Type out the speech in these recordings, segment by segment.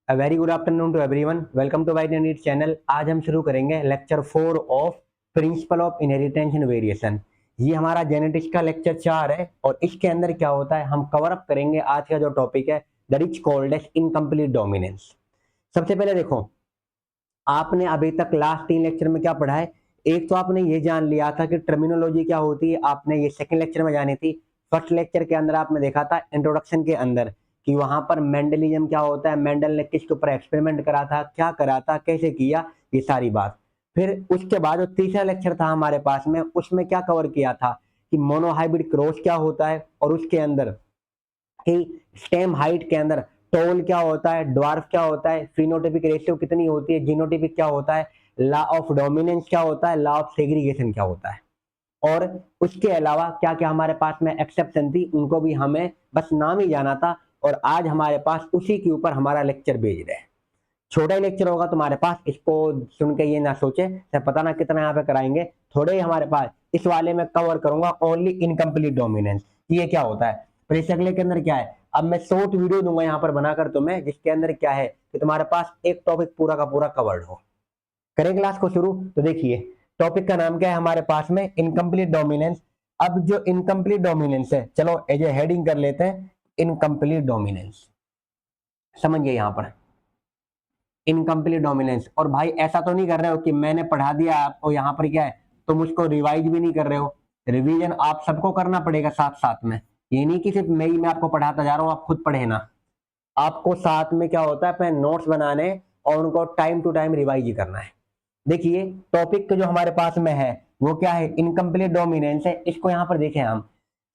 A very good afternoon to everyone. Welcome to wide NEET channel. आज हम शुरू करेंगे lecture 4 of principle of inheritance and variation. ये हमारा जेनेटिक्स का लेक्चर 4 है और इसके अंदर क्या होता है हम कवर अप करेंगे आज का जो टॉपिक है that is called as incomplete dominance. सबसे पहले देखो, आपने अभी तक लास्ट 3 लेक्चर में क्या पढ़ा है। एक तो आपने ये जान लिया था कि टर्मिनोलॉजी क्या होती है, आपने ये सेकंड लेक्चर में जानी थी। फर्स्ट लेक्चर के अंदर आपने देखा था इंट्रोडक्शन के अंदर कि वहां पर मेंडलिज्म क्या होता है, मेंडल ने किसके ऊपर एक्सपेरिमेंट करा था, क्या करा था, कैसे किया, ये सारी बात। फिर उसके बाद जो तीसरा लेक्चर था हमारे पास में, उसमें क्या कवर किया था कि मोनोहाइब्रिड क्रॉस क्या होता है और उसके अंदर कि स्टेम हाइट के अंदर टोल क्या होता है, ड्वार्फ क्या होता है, फिनोटाइपिक रेशियो कितनी होती है, जीनोटाइपिक क्या होता है, लॉ ऑफ डोमिनेंस क्या होता है, लॉ ऑफ सेग्रीगेशन क्या होता है। और उसके अलावा क्या क्या हमारे पास में एक्सेप्शन थी, उनको भी हमें बस नाम ही जाना था। और आज हमारे पास उसी के ऊपर हमारा लेक्चर भेज रहे हैं। छोटा ही लेक्चर होगा तुम्हारे पास, इसको सुन के ये ना सोचे सर पता ना कितना यहाँ पे कराएंगे। थोड़े ही हमारे पास इस वाले में कवर करूंगा ओनली इनकम्प्लीट डोमिनेंस, ये क्या होता है। फिर इस अगले के अंदर क्या है, अब मैं शॉर्ट वीडियो दूंगा यहाँ पर बनाकर तुम्हें, जिसके अंदर क्या है कि तुम्हारे पास एक टॉपिक पूरा का पूरा कवर्ड हो। करें क्लास को शुरू। तो देखिए टॉपिक का नाम क्या है हमारे पास में, इनकम्प्लीट डोमिनेंस। अब जो इनकम्प्लीट डोमिनेंस है, चलो एज ए हेडिंग कर लेते हैं इनकम्प्लीट डोमिनेंस। समझिए यहाँ पर इनकम्प्लीट डोमिनेंस। और भाई ऐसा तो नहीं कर रहे हो कि मैंने पढ़ा दिया आपको, यहाँ पर क्या है तुम उसको रिवाइज भी नहीं कर रहे हो। रिवीजन आप सबको करना पड़ेगा साथ साथ में। ये नहीं कि सिर्फ मैं आपको पढ़ाता जा रहा हूँ आप खुद पढ़े ना, आपको साथ में क्या होता है अपने नोट्स बनाने और उनको टाइम टू टाइम रिवाइज ही करना है। देखिए टॉपिक जो हमारे पास में है वो क्या है, इनकम्प्लीट डोमिनेंस है। इसको यहाँ पर देखें हम।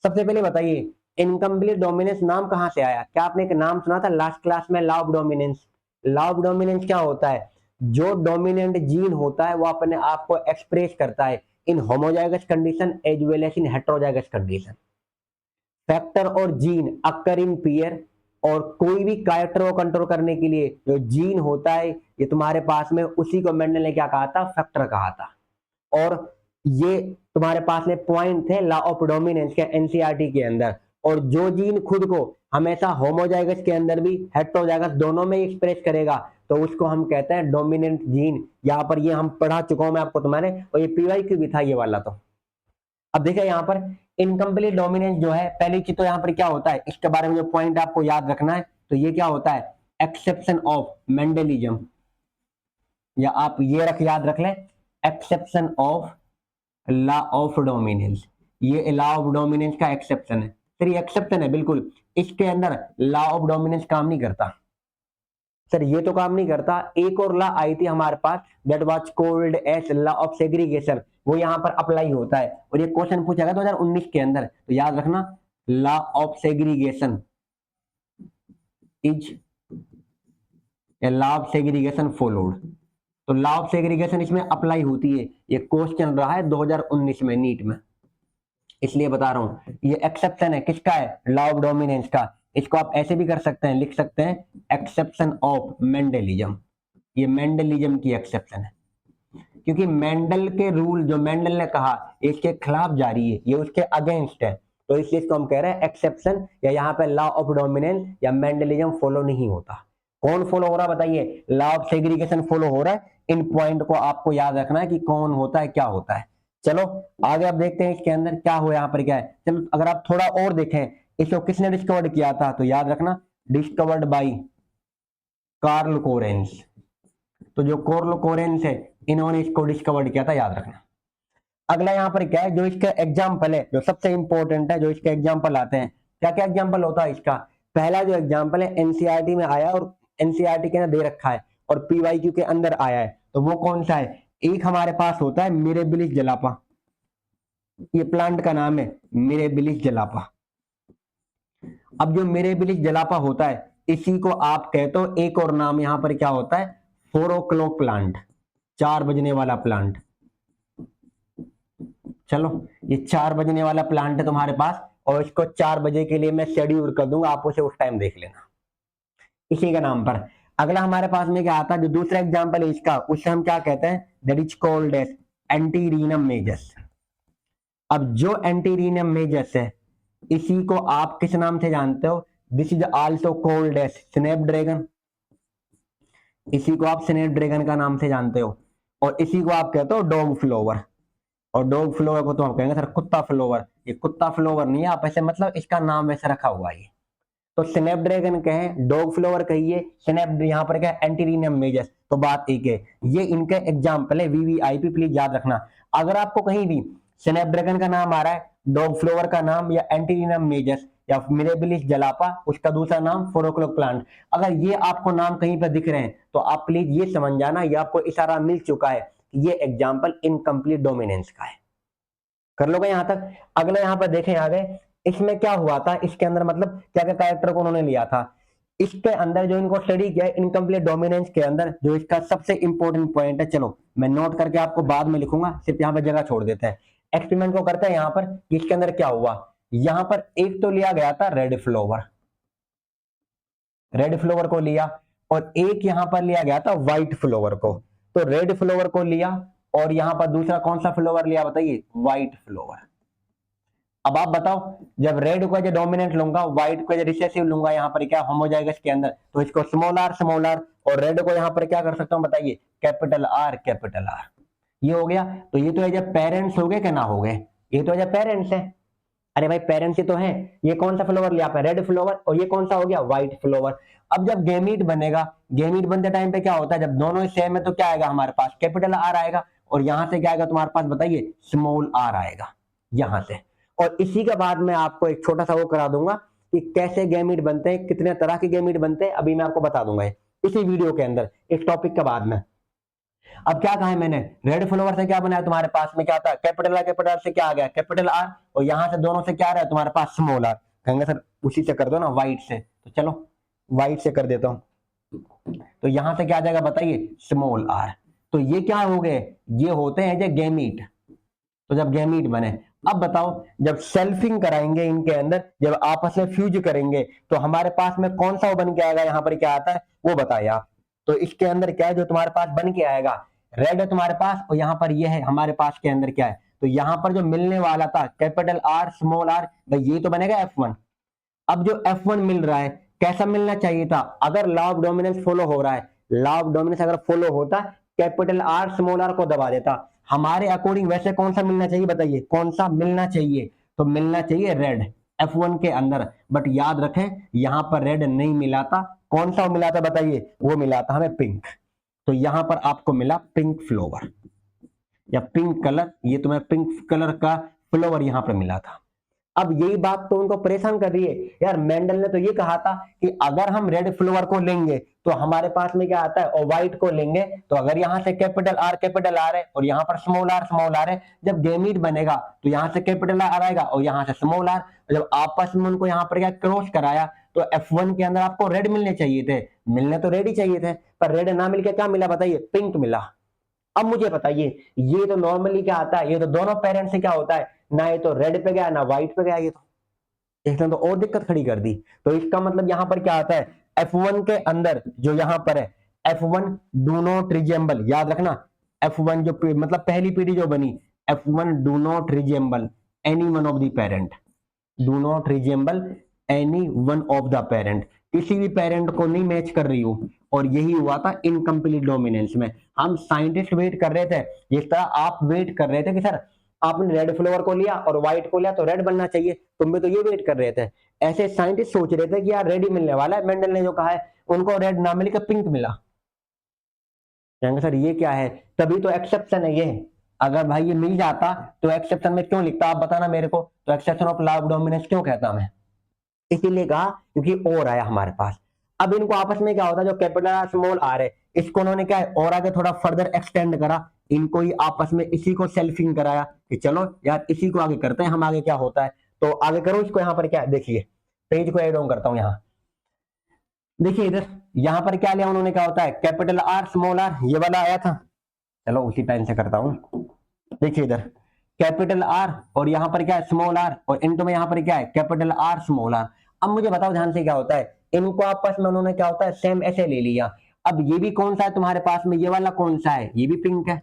सबसे पहले बताइए इनकम्प्लीट डोमिनेंस नाम कहाँ से आया। क्या आपने एक नाम सुना था लास्ट क्लास में, law of dominance. Law of dominance क्या होता है, जो डोमिनेंट जीन होता है वो अपने आप को एक्सप्रेस करता है in homozygous condition as well as in heterozygous condition. Factor और जीन अक्कर इन पेयर, और कोई भी कैरेक्टर को कंट्रोल करने के लिए जो जीन होता है ये तुम्हारे पास में, उसी को मेंडल ने क्या कहा था, फैक्टर कहा था। और ये तुम्हारे पास में पॉइंट थे लॉ ऑफ डोमिनेंस के एनसीईआरटी के अंदर। और जो जीन खुद को हमेशा होमोजाइगस के अंदर भी हेटेरोजाइगस दोनों में एक्सप्रेस करेगा तो उसको हम कहते हैं डोमिनेंट जीन। यहाँ पर ये हम पढ़ा चुका हूं मैं आपको तुम्हारे, और ये पीवाईक्यू भी था ये वाला। तो अब देखिए यहाँ पर इनकम्प्लीट डोमिनेंस जो है, पहली चीज तो यहाँ पर क्या होता है इसके बारे में जो पॉइंट आपको याद रखना है, तो ये क्या होता है, एक्सेप्शन ऑफ मेंडलिज्म, या आप ये याद रख लें exception of law of dominance. ये लॉ ऑफ डोमिनेंस का एक्सेप्शन है। फिर ये एक्सेप्शन है बिल्कुल, इसके अंदर लॉ ऑफ डोमिनेंस काम नहीं करता। सर ये तो काम नहीं करता। एक और लॉ आई थी हमारे पास that was called as law of segregation, वो यहाँ पर अप्लाई होता है। और ये क्वेश्चन पूछा गया 2019 के अंदर, तो याद रखना law of segregation is a law of segregation followed. तो लॉ ऑफ सेग्रीगेशन इसमें अप्लाई होती है। ये क्वेश्चन रहा है 2019 में नीट में, इसलिए बता रहा हूं। ये एक्सेप्शन है किसका है, लॉ ऑफ डोमिनेंस का। इसको आप ऐसे भी कर सकते हैं, लिख सकते हैं एक्सेप्शन ऑफ मेंडलिज्म। ये मेंडलिज्म की एक्सेप्शन है, क्योंकि मेंडल के रूल जो मेंडल ने कहा इसके खिलाफ जारी है, ये उसके अगेंस्ट है। तो इसलिए इसको हम कह रहे हैं एक्सेप्शन, या यहाँ पे लॉ ऑफ डोमिनेंस या मेंडलिज्म फॉलो नहीं होता। कौन फॉलो हो रहा है बताइए, लॉ ऑफ सेग्रीगेशन फॉलो हो रहा है। इन पॉइंट को आपको याद रखना है कि कौन होता है क्या होता है। चलो आगे आप देखते हैं इसके अंदर क्या हो, यहाँ पर क्या है। चलो अगर आप थोड़ा और देखें इसको किसने डिस्कवर्ड किया था, तो याद रखना डिस्कवर्ड बाई कार्ल कोरेंस। तो जो कार्ल कोरेंस है इन्होंने इसको डिस्कवर्ड किया था, याद रखना। अगला यहाँ पर क्या है, जो इसका एग्जाम्पल है जो सबसे इंपॉर्टेंट है, जो इसके एग्जाम्पल आते हैं, क्या क्या एग्जाम्पल होता है इसका। पहला जो एग्जाम्पल है एनसीईआरटी में आया और एनसीईआरटी के अंदर दे रखा है और पीवाईक्यू के अंदर आया है, तो वो कौन सा है। एक हमारे पास होता है मिरेबिलिस जलापा, ये प्लांट का नाम है मिरेबिलिस जलापा। अब जो मिरेबिलिस जलापा होता है इसी को आप कहते हो, एक और नाम यहाँ पर क्या होता है, 4 o'clock प्लांट, 4 बजने वाला प्लांट। चलो ये 4 बजने वाला प्लांट है तुम्हारे पास, और इसको 4 बजे के लिए मैं शेड्यूल कर दूंगा, आप उसे उस टाइम देख लेना इसी के नाम पर। अगला हमारे पास में क्या आता है, जो दूसरा एग्जांपल है इसका, उसे हम क्या कहते हैं, दैट इज कॉल्ड एज एंटीरिनम मेजस। अब जो एंटीरिनम मेजस है इसी को आप किस नाम से जानते हो, this is also called as snapdragon. इसी को आप स्नैपड्रैगन का नाम से जानते हो, और इसी को आप कहते हो डॉग फ्लोवर। और डॉग फ्लोवर को तो हम कहेंगे सर कुत्ता फ्लोवर। ये कुत्ता फ्लोवर नहीं है, आप ऐसे मतलब इसका नाम वैसे रखा हुआ है। तो स्नैपड्रैगन कहें, डॉग फ्लोवर कहिए, स्नैप यहाँ पर क्या है एंटीरियम मेजस, तो बात एक है। ये इनके एग्जाम्पल है, वीवीआईपी, प्लीज याद रखना। अगर आपको कहीं भी स्नैपड्रैगन का नाम आ रहा है, डॉग फ्लोवर का नाम, या एंटीरियम मेजस, या मिरेबिलिस जलापा, उसका दूसरा नाम फोरोक्लोक प्लांट, अगर ये आपको नाम कहीं पर दिख रहे हैं तो आप प्लीज ये समझ जाना, ये आपको इशारा मिल चुका है कि ये एग्जाम्पल इनकम्प्लीट डोमिनेंस का है। कर लोगे यहां तक? अगले यहां पर देखें आगे, इसमें क्या हुआ था, इसके अंदर मतलब क्या क्या कैरेक्टर को उन्होंने लिया था। इसके अंदर जो इनको स्टडी किया इनकम्प्लीट डोमिनेंस के अंदर, जो इसका सबसे इंपॉर्टेंट पॉइंट है, चलो मैं नोट करके आपको बाद में लिखूंगा, सिर्फ यहाँ पर जगह छोड़ देते हैं। एक्सपेरिमेंट को करते हैं यहाँ पर, इसके अंदर क्या हुआ। यहाँ पर एक तो लिया गया था रेड फ्लोवर, रेड फ्लोवर को लिया, और एक यहां पर लिया गया था व्हाइट फ्लोवर को। तो रेड फ्लोवर को लिया, और यहां पर दूसरा कौन सा फ्लोवर लिया बताइए, व्हाइट फ्लोवर। अब आप बताओ, जब रेड को डोमिनेंट लूंगा, व्हाइट को रिसेसिव लूंगा, यहाँ पर क्या होम हो जाएगा इसके अंदर, तो इसको स्मॉल आर, और रेड को यहाँ पर क्या कर सकता हूँ बताइए, कैपिटल आर। ये हो गया। तो ये तो एज पेरेंट्स हो गए क्या ना हो गए, ये तो एज पेरेंट्स है। अरे भाई पेरेंट्स ही तो है। ये कौन सा फ्लोवर लिया, रेड फ्लोवर, और ये कौन सा हो गया, व्हाइट फ्लोवर। अब जब गेमीट बनेगा, गेमीट बनते टाइम पे क्या होता है, जब दोनों सेम है तो क्या आएगा हमारे पास, कैपिटल आर आएगा, और यहां से क्या आएगा तुम्हारे पास बताइए, स्मॉल आर आएगा यहां से। और इसी के बाद मैं आपको एक छोटा सा वो करा दूंगा कि कैसे गेमीट बनते हैं, कितने तरह के गेमीट बनते हैं, अभी मैं आपको बता दूंगा इसी वीडियो के अंदर, इस टॉपिक के बाद में। अब क्या कहा है मैंने, रेड फ्लोवर से क्या बनाया तुम्हारे पास में, क्या था कैपिटल आर, कैपिटल आर से क्या आ गया, कैपिटल आर, और यहां से दोनों से क्या आ रहा है तुम्हारे पास, स्मॉल आर। कहेंगे सर उसी से कर दो ना, व्हाइट से, तो चलो व्हाइट से कर देता हूं। तो यहां से क्या आ जाएगा बताइए, स्मॉल आर। तो ये क्या हो गए, ये होते हैं जो गेमीट। तो जब गेमीट बने, अब बताओ जब सेल्फिंग कराएंगे इनके अंदर, जब आपस में फ्यूज करेंगे, तो हमारे पास में कौन सा बन के आएगा, यहाँ पर क्या आता है वो बताइए आप। तो इसके अंदर क्या है जो तुम्हारे पास बन के आएगा, रेड है तुम्हारे पास, और यहाँ पर ये है हमारे पास के अंदर क्या है, तो यहाँ पर जो मिलने वाला था कैपिटल आर स्मॉल आर, भाई ये तो बनेगा F1। अब जो F1 मिल रहा है, कैसा मिलना चाहिए था, अगर लॉ ऑफ डोमिनेंस फॉलो हो रहा है, लॉ ऑफ डोमिनेंस अगर फॉलो होता, कैपिटल आर स्मॉल आर को दबा देता, हमारे अकॉर्डिंग वैसे कौन सा मिलना चाहिए बताइए, कौन सा मिलना चाहिए, तो मिलना चाहिए रेड F1 के अंदर। बट याद रखें यहां पर रेड नहीं मिला था, कौन सा मिला था बताइए, वो मिला था हमें पिंक। तो यहां पर आपको मिला पिंक फ्लोवर या पिंक कलर, ये तुम्हें पिंक कलर का फ्लोवर यहां पर मिला था। अब यही बात तो उनको परेशान कर रही है यार, मेंडल ने तो ये कहा था कि अगर हम रेड फ्लोवर को लेंगे तो हमारे पास में क्या आता है, और व्हाइट को लेंगे, तो अगर यहां से कैपिटल आर है और यहां पर स्मॉल आर है, जब गेमीट बनेगा तो यहां से कैपिटल आर आएगा और यहां से स्मॉल आर, जब आपस में उनको यहां पर क्या क्रॉस कराया, तो F1 के अंदर आपको रेड मिलने चाहिए थे, मिलने तो रेड ही चाहिए थे, पर रेड ना मिलकर क्या मिला बताइए, पिंक मिला। अब मुझे बताइए, ये तो नॉर्मली क्या आता है, ये तो दोनों पेरेंट्स से क्या होता है, ना ये तो रेड पे गया ना व्हाइट पे गया, ये तो इसने तो और दिक्कत खड़ी कर दी। तो इसका मतलब यहां पर क्या आता है, F1 के अंदर जो यहां पर है, F1 डू नॉट रिजेंबल, याद रखना, F1 जो मतलब पहली पीढ़ी जो बनी, F1 do not resemble any one of the parent, do not resemble any one of the parent, किसी भी पेरेंट को नहीं मैच कर रही हो। और यही हुआ था इनकम्प्लीट डोमिनेंस में। हम साइंटिस्ट वेट कर रहे थे, जिस तरह आप वेट कर रहे थे कि सर आपने रेड फ्लोवर को लिया और व्हाइट को लिया तो रेड बनना चाहिए, तुम भी तो ये वेट कर रहे थे। ऐसे साइंटिस्ट सोच रहे थे कि यार रेड ही मिलने वाला है, मेंडल ने जो कहा है, उनको रेड ना मिलकर पिंक मिला। कहेंगे सर ये क्या है, तभी तो एक्सेप्शन है ये। अगर भाई ये मिल जाता तो एक्सेप्शन में क्यों लिखता, आप बताना मेरे को, तो exception of law of dominance क्यों कहता मैं, इसीलिए कहा क्योंकि और आया हमारे पास। अब इनको आपस में क्या होता है, जो कैपिटल आर स्मॉल आर है, इसको उन्होंने क्या है और आगे थोड़ा फर्दर एक्सटेंड करा, इनको ही आपस में इसी को सेल्फिंग कराया कि चलो यार इसी को आगे करते हैं हम, आगे क्या होता है, तो आगे करो इसको। यहाँ पर क्या देखिए, पेज को एड ऑन करता हूं, यहाँ देखिए इधर, यहाँ पर क्या लिया उन्होंने, क्या होता है कैपिटल आर स्मॉल आर, ये वाला आया था, चलो उसी पेन से करता हूं। देखिए इधर कैपिटल आर और यहाँ पर क्या है स्मॉल आर, और इनटू में यहाँ पर क्या है कैपिटल आर स्मॉल आर। अब मुझे बताओ ध्यान से क्या होता है, इनको आपस में उन्होंने क्या होता है सेम ऐसे ले लिया। अब ये भी कौन सा है तुम्हारे पास में, ये वाला कौन सा है, ये भी पिंक है,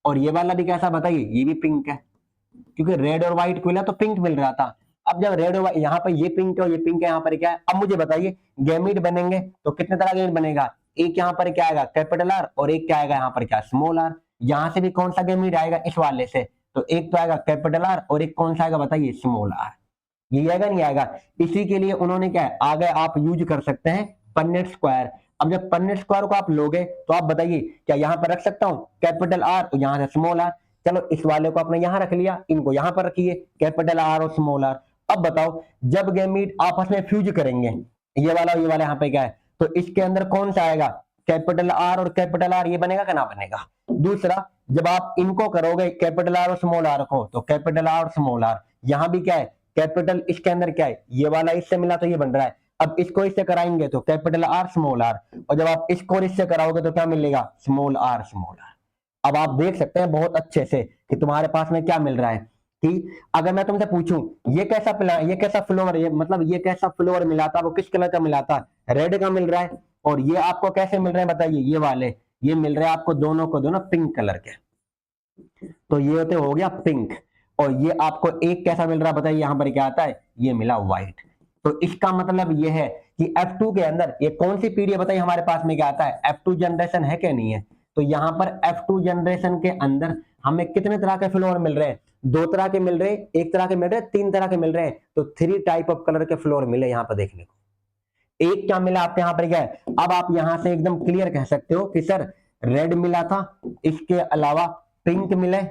और ये वाला भी कैसा बताइए, ये भी पिंक है, क्योंकि रेड और व्हाइट को लिया तो पिंक मिल रहा था। अब जब रेड और यहाँ पर ये पिंक है और ये पिंक है, यहाँ पर क्या है, अब मुझे बताइए गेमीट बनेंगे तो कितने तरह गेमीट बनेगा, एक यहाँ पर क्या आएगा कैपिटल आर और एक क्या आएगा यहाँ पर क्या स्मॉल आर। यहाँ से भी कौन सा गैमीट आएगा इस वाले से, तो एक तो आएगा कैपिटल आर और एक कौन सा आएगा बताइए स्मॉल आर। ये आएगा नहीं आएगा। इसी के लिए उन्होंने क्या है आगे आप यूज कर सकते हैं पन्नेट स्क्वायर। अब जब पन्नेट स्क्वायर को आप लोगे तो आप बताइए क्या यहाँ पर रख सकता हूँ कैपिटल आर और यहाँ से स्मॉल आर। चलो इस वाले को आपने यहाँ रख लिया, इनको यहाँ पर रखिए कैपिटल आर और स्मॉल आर। अब बताओ जब गैमीट आपस में फ्यूज करेंगे, ये वाला यहाँ पे क्या है, तो इसके अंदर कौन सा आएगा कैपिटल आर और कैपिटल आर, ये बनेगा क्या ना बनेगा। दूसरा जब आप इनको करोगे कैपिटल आर और स्मॉल आर को, तो कैपिटल आर और स्मॉल आर, यहाँ भी क्या है कैपिटल, इसके अंदर क्या है ये वाला इससे मिला तो ये बन रहा है। अब इसको इससे कराएंगे तो कैपिटल आर स्मॉल आर, और जब आप इसको इससे कराओगे तो क्या मिलेगा स्मॉल आर स्मॉल आर। अब आप देख सकते हैं बहुत अच्छे से कि तुम्हारे पास में क्या मिल रहा है कि अगर मैं तुमसे पूछूं ये कैसा फ्लोवर, ये मतलब ये कैसा फ्लोवर मिला था, वो किस कलर का मिला था, रेड का मिल रहा है। और ये आपको कैसे मिल रहे हैं बताइए, ये वाले ये मिल रहे हैं आपको दोनों को दोनों पिंक कलर के, तो ये होते हो गया पिंक। और ये आपको एक कैसा मिल रहा है बताइए, यहाँ पर क्या आता है ये मिला व्हाइट। तो इसका मतलब ये है कि F2 के अंदर ये कौन सी पीढ़ी है बताइए हमारे पास में क्या आता है, F2 जनरेशन है क्या नहीं है। तो यहाँ पर F2 जनरेशन के अंदर हमें कितने तरह के फ्लोर मिल रहे हैं, दो तरह के मिल रहे हैं, एक तरह के मिल रहे हैं, तीन तरह के मिल रहे हैं। तो 3 टाइप ऑफ कलर के फ्लोर मिले यहाँ पर देखने को। एक क्या मिला आपको यहाँ पर क्या है, अब आप यहां से एकदम क्लियर कह सकते हो कि सर रेड मिला था, इसके अलावा पिंक मिले,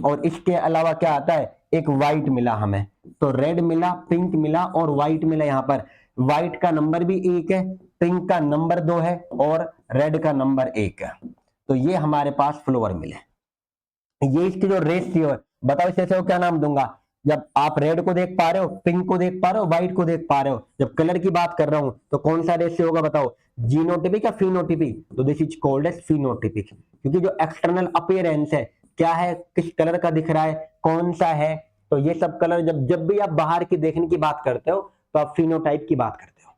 और इसके अलावा क्या आता है एक व्हाइट मिला हमें। तो रेड मिला, पिंक मिला और व्हाइट मिला। यहाँ पर व्हाइट का नंबर भी 1 है, पिंक का नंबर 2 है और रेड का नंबर 1 है। तो ये हमारे पास फ्लोवर मिले। ये इसकी जो रेशियो है, बताओ इसे क्या नाम दूंगा। जब आप रेड को देख पा रहे हो, पिंक को देख पा रहे हो, व्हाइट को देख पा रहे हो, जब कलर की बात कर रहा हूं तो कौन सा रेशियो होगा बताओ, जीनोटिपिक या फिनोटिपिक। तो this is called as phenotypic, क्योंकि जो एक्सटर्नल अपीयरेंस है क्या है, किस कलर का दिख रहा है, कौन सा है, तो ये सब कलर जब भी आप बाहर की देखने की बात करते हो तो आप फिनोटाइप की बात करते हो।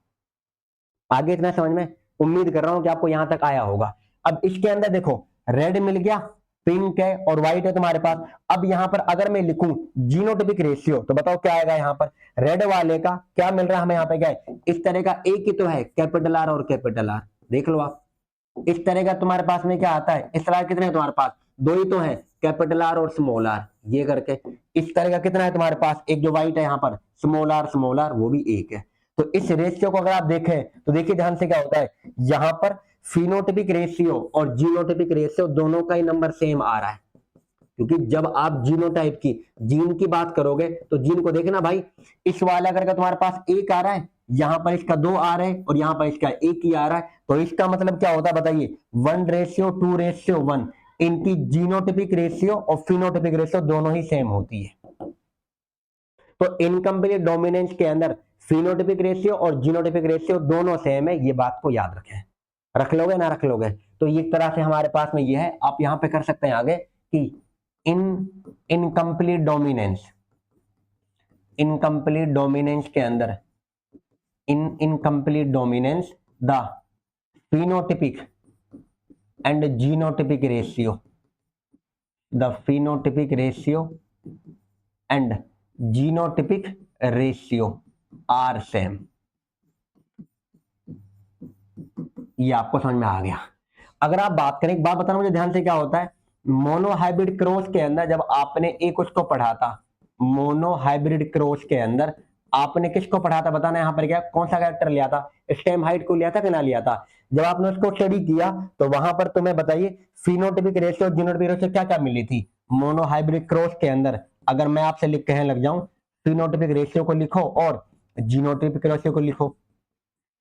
आगे इतना समझ में, उम्मीद कर रहा हूं कि आपको यहां तक आया होगा। अब इसके अंदर देखो रेड मिल गया, पिंक है और व्हाइट है तुम्हारे पास। अब यहां पर अगर मैं लिखूं जीनोटिपिक रेशियो, तो बताओ क्या आएगा यहाँ पर, रेड वाले का क्या मिल रहा है हमें यहाँ पे, क्या है इस तरह का एक ही तो है कैपिटल आर और कैपिटल आर, देख लो आप। इस तरह का तुम्हारे पास में क्या आता है, इस तरह कितने हैं तुम्हारे पास, 2 ही तो है कैपिटल आर और स्मॉल आर, ये करके। इस तरह का कितना है तुम्हारे पास, एक जो व्हाइट है यहाँ पर स्मॉल आर वो भी 1 है। तो इस रेशियो को अगर आप देखें तो देखिए ध्यान से क्या होता है, यहाँ पर फिनोटिपिक रेशियो और जीनोटिपिक रेशियो दोनों का ही नंबर सेम आ रहा है। क्योंकि जब आप जीनोटाइप की जीन की बात करोगे तो जीन को देखना भाई, इस वाला करके तुम्हारे पास 1 आ रहा है, यहां पर इसका 2 आ रहा है और यहां पर इसका 1 ही आ रहा है। तो इसका मतलब क्या होता है बताइए, 1:2:1। इनकी जीनोटिपिक रेशियो और फिनोटिपिक रेशियो दोनों ही सेम होती है। तो इनकम्प्लीट डोमिनेंस के अंदर फिनोटिपिक रेशियो और जीनोटिपिक रेशियो दोनों सेम है, ये बात को याद रखें। रख लोगे ना रख लोगे, तो एक तरह से हमारे पास में ये है। आप यहां पे कर सकते हैं आगे कि इनकम्प्लीट डोमिनेंस के अंदर incomplete dominance the phenotypic and genotypic ratio, the phenotypic ratio and genotypic ratio are same. ये आपको समझ में आ गया। अगर आप बात करें, एक बात बताना मुझे ध्यान से, क्या होता है मोनोहाइब्रिड क्रॉस के अंदर, जब आपने एक उसको पढ़ा था मोनोहाइब्रिड क्रॉस के अंदर आपने किसको पढ़ा था बताना, यहाँ पर क्या कौन सा कैरेक्टर लिया था, स्टेम हाइट को लिया था कि ना लिया था। जब आपने उसको स्टडी किया तो वहां पर तुम्हें बताइए फिनोटिपिक रेशियो जीनोटिपिक रेशियो क्या क्या मिली थी मोनोहाइब्रिड क्रॉस के अंदर। अगर मैं आपसे लिख कहने लग जाऊं फिनोटिपिक रेशियो को लिखो और जीनोटिपिक रेशियो को लिखो,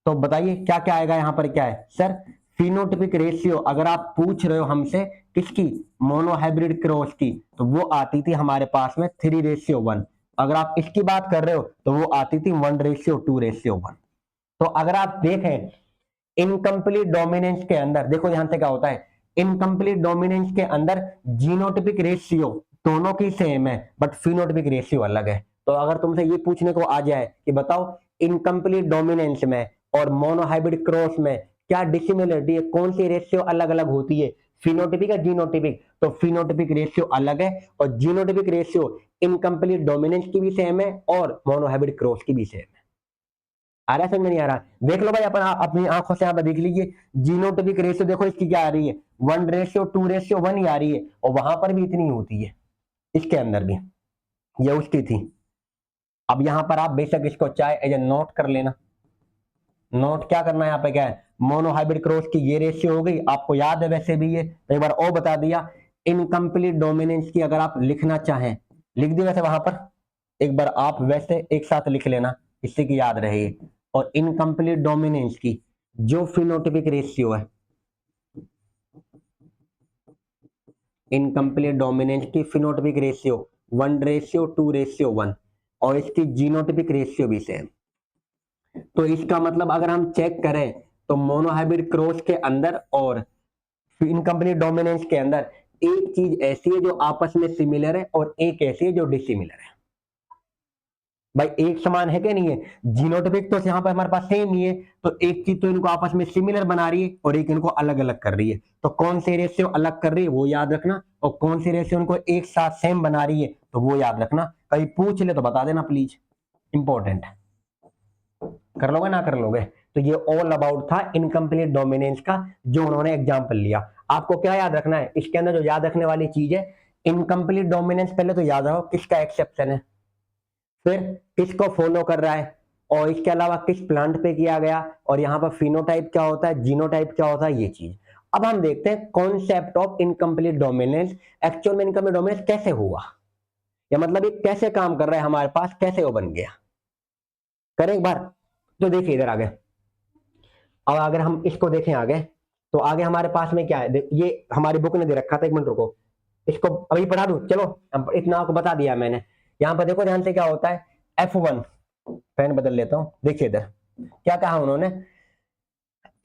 तो बताइए क्या क्या आएगा यहाँ पर, क्या है सर फिनोटिपिक रेशियो। अगर आप पूछ रहे हो हमसे किसकी, मोनोहाइब्रिड क्रॉस की, तो वो आती थी हमारे पास में 3:1। अगर आप इसकी बात कर रहे हो तो वो आती थी 1:2:1। तो अगर आप देखें इनकम्प्लीट डोमिनेंस के अंदर, देखो ध्यान से क्या होता है, इनकम्प्लीट डोमिनेंस के अंदर जीनोटिपिक रेशियो दोनों की सेम है बट फिनोटिपिक रेशियो अलग है। तो अगर तुमसे ये पूछने को आ जाए कि बताओ इनकम्प्लीट डोमिनेंस में और मोनोहाइब्रिड क्रॉस में क्या डिसिमिलरिटी है, कौन सी रेशियो अलग अलग होती है, फिनोटिपिक या जीनोटिपिक, तो फिनोटिपिक रेशियो अलग है और जीनोटिपिक रेशियो इनकम्प्लीट डोमिनेंस की भी सेम है और मोनोहाइब्रिड क्रॉस की भी सेम है। आ रहा है समझ में नहीं आ रहा? देख लो भाई, अपन अपनी आंखों से यहाँ पर देख लीजिए, जीनोटिपिक रेशियो देखो इसकी क्या आ रही है, 1:2:1 ही आ रही है, और वहां पर भी इतनी होती है, इसके अंदर भी ये उसकी थी। अब यहां पर आप बेशक इसको चाहे एज ए नोट कर लेना, नोट क्या करना है यहाँ पे, क्या है, मोनोहाइब्रिड क्रॉस की ये रेशियो हो गई, आपको याद है वैसे भी ये, तो एक बार और बता दिया। इनकम्प्लीट डोमिनेंस की अगर आप लिखना चाहें, लिख दी वैसे वहां पर, एक बार आप वैसे एक साथ लिख लेना, इससे की याद रहे। और इनकम्प्लीट डोमिनेंस की जो फिनोटिपिक रेशियो है, इनकम्प्लीट डोमिनेंस की फिनोटिपिक रेशियो 1:2:1, और इसकी जीनोटिपिक रेशियो भी सेम। तो इसका मतलब अगर हम चेक करें तो मोनोहाइब्रिड क्रॉस के अंदर और इनकम्प्लीट डोमिनेंस के अंदर एक चीज ऐसी है जो आपस में सिमिलर है और एक ऐसी है जो डिसिमिलर है। भाई एक समान है कि नहीं है? जीनोटिपिक तो यहाँ पर हमारे पास सेम ही है, तो एक चीज तो इनको आपस में सिमिलर बना रही है और एक इनको अलग अलग कर रही है। तो कौन सी रेशियो अलग कर रही है वो याद रखना, और कौन सी रेशियो उनको एक साथ सेम बना रही है तो वो याद रखना। कहीं पूछ ले तो बता देना प्लीज, इंपॉर्टेंट है। कर लोगे ना कर लोगे? तो ये ऑल अबाउट था इनकम्प्लीट डोमिनेंस का, जो उन्होंने एग्जाम्पल लिया। आपको क्या याद रखना है इसके अंदर, जो याद रखने वाली चीज है, इनकम्प्लीट डोमिनेंस पहले तो याद रखो किसका एक्सेप्शन है, फिर किसको फॉलो कर रहा है, और इसके अलावा किस प्लांट पे किया गया, और यहाँ पर फिनोटाइप क्या होता है, जीनोटाइप क्या होता है, ये चीज। अब हम देखते हैं concept of incomplete dominance, actual में इनकम्प्लीट डोमिनेंस कैसे हुआ, या मतलब ये कैसे काम कर रहा है हमारे पास, कैसे वो बन गया, करें एक बार। तो देखिए इधर आगे, अब अगर हम इसको देखें आगे, तो आगे हमारे पास में क्या है, ये हमारी बुक ने दे रखा था, एक मिनट रुको, इसको अभी पढ़ा दूं, चलो इतना आपको बता दिया मैंने। यहाँ पर देखो ध्यान से क्या होता है, F1, पेन बदल लेता हूं, देखिए इधर क्या कहा उन्होंने,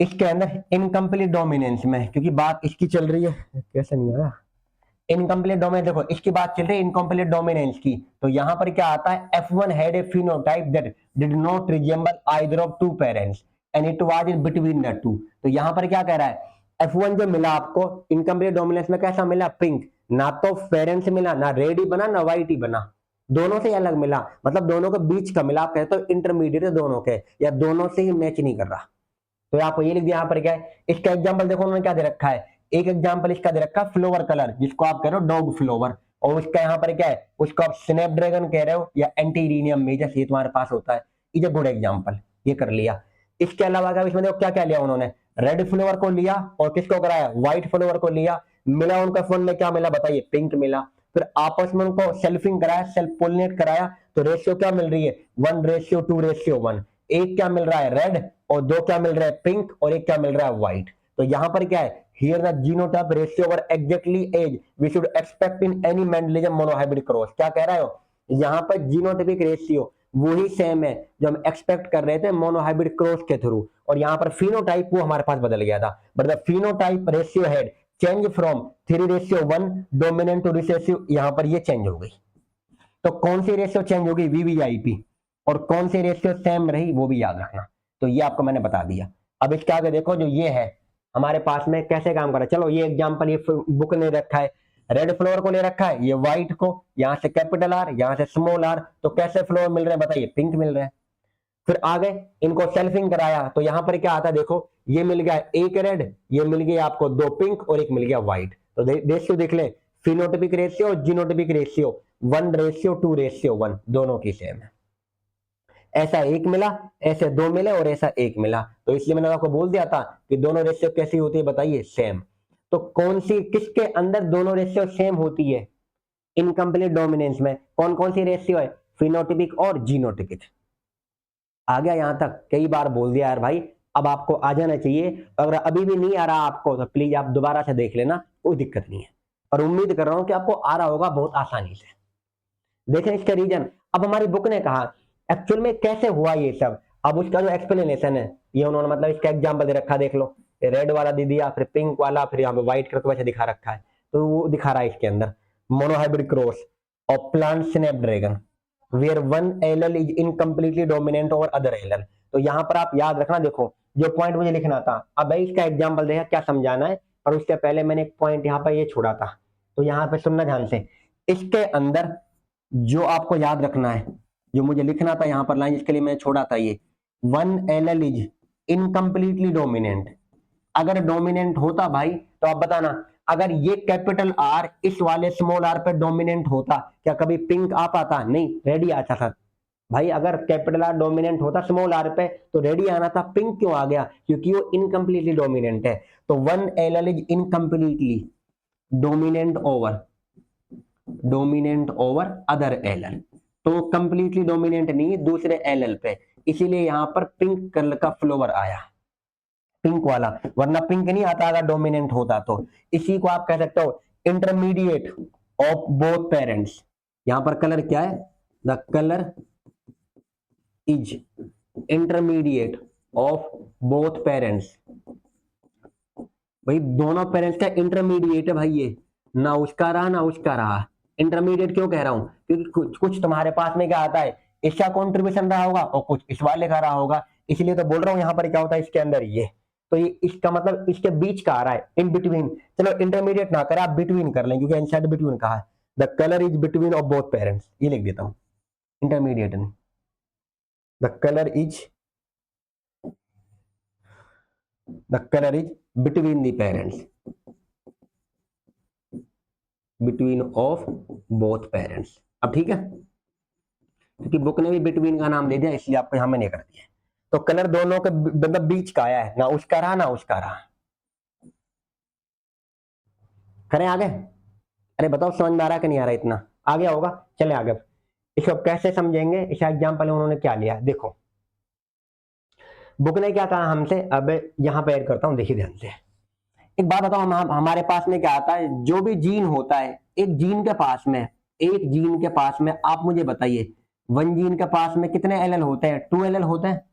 इसके अंदर इनकम्प्लीट डोमिनेंस में, क्योंकि बात इसकी चल रही है, कैसे नहीं आया, इनकम्प्लीट डोमिनेंस, देखो इसकी बात चल रही है इनकम्प्लीट डोमिनेंस की, तो यहां पर क्या आता है, F1 had a phenotype that did not resemble either of two parents and it was in between the two। तो यहां पर क्या कह रहा है, F1 जो मिला आपको इनकम्प्लीट डोमिनेंस में, कैसा मिला, पिंक, ना तो पेरेंट्स मिला, ना रेड ही बना, ना व्हाइट ही बना, दोनों से अलग मिला, मतलब दोनों के बीच का मिला, आप कहते हो इंटरमीडिएट है दोनों के, या दोनों से ही मैच नहीं कर रहा। तो आपको ये लिख दिया, यहाँ पर क्या है, इसका एग्जाम्पल देखो उन्होंने क्या दे रखा है, एक एग्जाम्पल इसका दे रखा है फ्लोवर कलर, जिसको आप कह रहे हो डॉग फ्लोवर, और उसका यहाँ पर क्या है, उसको आप स्नैपड्रैगन कह रहे हो या एंटीरिनियम मेजस, ये तुम्हारे पास होता है, इज अ गुड एग्जाम्पल, ये कर लिया। इसके अलावा अगर इसमें देखो क्या क्या लिया उन्होंने, रेड फ्लोवर को लिया और किसको कराया, व्हाइट फ्लोवर को लिया, मिला उनका फोन में क्या मिला बताइए, पिंक मिला। फिर आपस में उनको सेल्फिंग कराया, सेल्फ पोलिनेट कराया, तो रेशियो क्या मिल रही है, 1:2:1, एक क्या मिल रहा है रेड, और दो क्या मिल रहा है पिंक, और एक क्या मिल रहा है व्हाइट। तो यहां पर क्या है, here the genotype ratio were exactly as we should expect in any Mendelian monohybrid cross। क्या कह रहे हो, यहां पर जीनोटाइपिक रेशियो वही सेम है जो हम एक्सपेक्ट कर रहे थे मोनोहाइब्रिड क्रॉस के थ्रू, और यहां पर फिनोटाइप वो हमारे पास बदल गया था, but the phenotype ratio had change from 3:1 dominant to recessive, यहां पर ये चेंज हो गई। तो कौन सी रेशियो चेंज होगी, वीवीआईपी, और कौन सी रेशियो सेम रही वो भी याद रखना। तो ये आपको मैंने बता दिया। अब इसके आगे देखो, जो ये है हमारे पास में कैसे काम कर रहा है, चलो ये एग्जांपल ये बुक ने रखा है, रेड फ्लोर को ले रखा है, ये व्हाइट को, यहां से कैपिटल आर, यहां से स्मॉल आर, तो कैसे फ्लोर मिल रहे हैं बताइए, पिंक मिल रहे हैं। फिर आगे इनको सेल्फिंग कराया, तो यहां पर क्या आता है देखो, ये मिल गया एक रेड, ये मिल गया आपको दो पिंक, और एक मिल गया व्हाइट। तो रेशियो देख ले, फिनोटिपिक रेशियो और जीनोटिपिक रेशियो 1:2:1 दोनों की सेम है। ऐसा एक मिला, ऐसे दो मिले, और ऐसा एक मिला, तो इसलिए मैंने आपको बोल दिया था कि दोनों रेशियो कैसी होती है बताइए, सेम। तो कौन सी किसके अंदर दोनों रेशियो सेम होती है, इनकम्प्लीट डोमिनेंस में कौन कौन सी रेशियो है, फिनोटिपिक और जीनोटिपिक। आ गया यहां तक, कई बार बोल दिया यार भाई, अब आपको आ जाना चाहिए। अगर अभी भी नहीं आ रहा आपको तो प्लीज आप दोबारा से देख लेना, कोई दिक्कत नहीं है, और उम्मीद कर रहा हूं कि आपको आ रहा होगा बहुत आसानी से। देखें इसका रीजन, अब हमारी बुक ने कहा एक्चुअल में कैसे हुआ ये सब, अब उसका जो एक्सप्लेनेशन है ये उन्होंने मतलब इसका एग्जांपल दे रखा, देख लो, रेड वाला दे दिया, फिर पिंक वाला, फिर यहाँ पे व्हाइट करके वैसे दिखा रखा है। तो वो दिखा रहा है इसके अंदर monohybrid cross of plant snapdragon where one allele is incompletely dominant over other allele. तो यहाँ पर आप याद रखना, देखो जो पॉइंट मुझे लिखना था, अब भाई इसका एग्जाम्पल देखा क्या समझाना है, और उससे पहले मैंने एक पॉइंट यहाँ पर ये छोड़ा था, तो यहाँ पे सुनना ध्यान से। इसके अंदर जो आपको याद रखना है, जो मुझे लिखना था यहाँ पर लाइन, इसके लिए मैंने छोड़ा था ये, 1 एल इज इनकम्प्लीटली डोमिनेंट। अगर डोमिनेंट होता भाई तो आप बताना, अगर ये कैपिटल आर इस वाले स्मॉल आर पे डोमिनेंट होता, क्या कभी पिंक आ पाता? नहीं, रेडी आता था भाई। अगर कैपिटल आर डोमिनेंट होता स्मॉल आर पे तो रेडी आना था, पिंक क्यों आ गया? क्योंकि वो इनकम्प्लीटली डोमिनेंट है। तो 1 L is incompletely dominant over other L. तो कंप्लीटली डोमिनेंट नहीं दूसरे एल पे, इसीलिए यहां पर पिंक कलर का फ्लोवर आया, पिंक वाला, वरना पिंक नहीं आता अगर डोमिनेंट होता तो। इसी को आप कह सकते हो इंटरमीडिएट ऑफ बोथ पेरेंट्स। यहां पर कलर क्या है? The colour is intermediate of both parents. भाई दोनों पेरेंट्स का इंटरमीडिएट है भाई, ये ना उसका रहा ना उसका रहा। इंटरमीडिएट क्यों कह रहा हूं? क्योंकि कुछ तुम्हारे पास में क्या आता है, इसका कॉन्ट्रीब्यूशन रहा होगा और कुछ इस वाले का रहा होगा, इसलिए तो बोल रहा हूं यहां पर क्या होता है इसके अंदर ये। तो ये इसका मतलब इसके बीच का आ रहा है, इन बिटवीन। चलो इंटरमीडिएट ना करें, आप बिटवीन कर लें, क्योंकि इनसाइड बिटवीन कहा है। The colour is between of both parents, ये लिख देता हूं, इंटरमीडिएट नहीं। The colour is between the parents, between of both parents. अब ठीक है, क्योंकि बुक ने भी बिटवीन का नाम दे दिया इसलिए आपको यहां मैंने कर दिया। तो कलर दोनों के मतलब बीच का आया है, ना उसका रहा ना उसका रहा। करें आगे? अरे बताओ समझ में आ रहा है कि नहीं आ रहा? इतना आ गया होगा। चले आगे। इसको कैसे समझेंगे, इस एग्जाम्पल में उन्होंने क्या लिया देखो। बुक ने क्या कहा हमसे, अब यहां पे ऐड करता हूं, देखिए ध्यान से। एक बात बताओ, हमारे पास में क्या आता है, जो भी जीन होता है, एक जीन के पास में आप मुझे बताइए, 1 जीन के पास में कितने एल होते हैं? 2 एल होते हैं।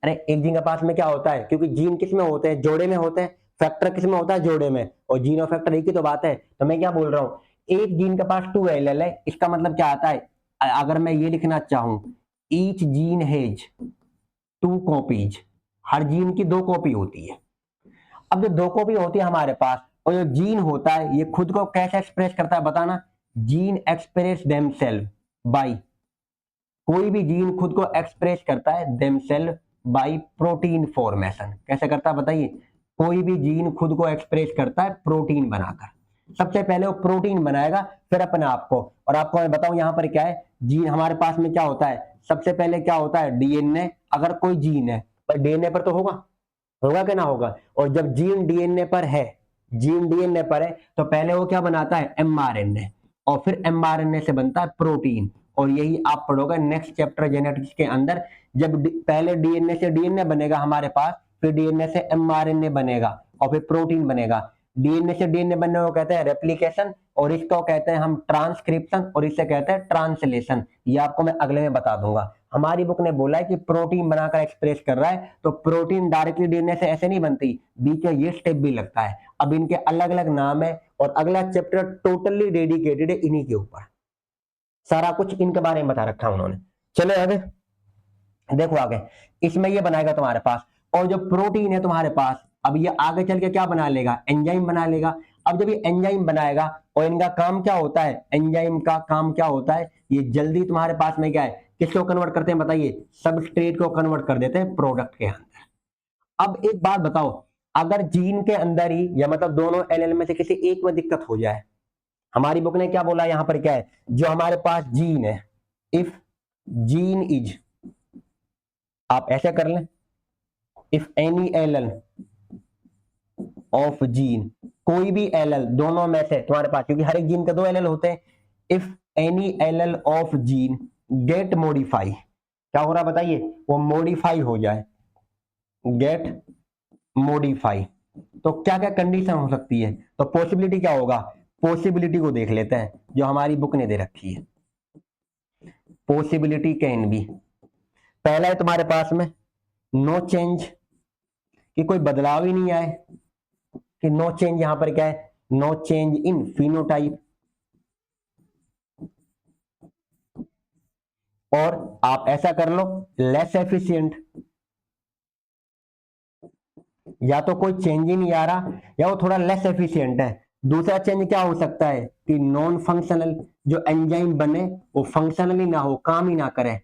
अरे एक जीन के पास में क्या होता है, क्योंकि जीन किस में होते हैं? जोड़े में होते हैं। फैक्टर किस में होता है? जोड़े में। और जीन और फैक्टर एक ही तो बात है। तो मैं क्या बोल रहा हूँ, एक जीन के पास 2 एल है, इसका मतलब क्या आता है? अगर मैं ये लिखना चाहूं, each gene has 2 copies, her gene की 2 कॉपी होती है। अब जो 2 कॉपी होती है हमारे पास, और जो जीन होता है ये खुद को कैसे एक्सप्रेस करता है बताना? जीन एक्सप्रेस देमसेल्फ बाय, कोई भी जीन खुद को एक्सप्रेस करता है देमसेल्फ बाय प्रोटीन फॉर्मेशन। कैसे करता है बताइए? कोई भी जीन खुद को एक्सप्रेस करता है प्रोटीन बनाकर। सबसे पहले वो प्रोटीन बनाएगा, फिर अपने आप को। और आपको मैं बताऊं यहां पर क्या है, जीन हमारे पास में क्या होता है, सबसे पहले क्या होता है? डीएनए। अगर कोई जीन है पर डीएनए पर तो होगा कि ना होगा? और जब जीन डीएनए पर है तो पहले वो क्या बनाता है? एमआरएनए। और फिर एमआरएनए से बनता है प्रोटीन। और यही आप पढ़ोगे नेक्स्ट चैप्टर जेनेटिक्स के अंदर। जब पहले डीएनए से डीएनए बनेगा हमारे पास, फिर डीएनए से एमआरएनए बनेगा और फिर प्रोटीन बनेगा। डीएनए से डीएनए बनने को कहते हैं रेप्लिकेशन, और इसको कहते हैं हम ट्रांसक्रिप्शन, और इसे कहते हैं ट्रांसलेशन। ये आपको मैं अगले में बता दूंगा। हमारी बुक ने बोला है कि प्रोटीन बनाकर एक्सप्रेस कर रहा है, तो प्रोटीन डायरेक्टली डीएनए से ऐसे नहीं बनती, बीच में ये स्टेप भी लगता है। अब इनके अलग अलग नाम है, और अगला चैप्टर टोटली डेडिकेटेड है इन्हीं के ऊपर। सारा कुछ इनके बारे में बता रखा है उन्होंने। चलो आगे देखो। आगे इसमें ये बनाएगा तुम्हारे पास, और जो प्रोटीन है तुम्हारे पास, अब ये आगे चल के क्या बना लेगा? एंजाइम बना लेगा। अब जब ये एंजाइम बनाएगा, और इनका काम क्या होता है? एंजाइम का काम क्या होता है? ये जल्दी तुम्हारे पास में क्या है, किसको कन्वर्ट करते हैं बताइए? सबस्ट्रेट को कन्वर्ट कर देते हैं प्रोडक्ट के अंदर। अब एक बात बताओ, अगर जीन के अंदर ही, या मतलब दोनों एल में से किसी एक में दिक्कत हो जाए, हमारी बुक ने क्या बोला यहां पर क्या है, जो हमारे पास जीन है, इफ जीन इज, आप ऐसे कर लें, if any allele of gene, कोई भी एल दोनों में से तुम्हारे पास, क्योंकि हर एक जीन के 2 एल होते हैं, if any allele of gene get modify, क्या हो रहा बताइए? वो मॉडिफाई हो जाए, गेट मॉडिफाई। तो क्या क्या कंडीशन हो सकती है? तो पॉसिबिलिटी क्या होगा? पॉसिबिलिटी को देख लेते हैं जो हमारी बुक ने दे रखी है। पॉसिबिलिटी कैन बी, पहला है तुम्हारे पास में नो चेंज, कि कोई बदलाव ही नहीं आए, कि नो चेंज, यहां पर क्या है? No change in phenotype. और आप ऐसा कर लो, लेस एफिशिएंट, या तो कोई चेंज ही नहीं आ रहा, या वो थोड़ा लेस एफिशिएंट है। दूसरा चेंज क्या हो सकता है कि नॉन फंक्शनल, जो एंजाइम बने वो फंक्शनल ही ना हो, काम ही ना करे,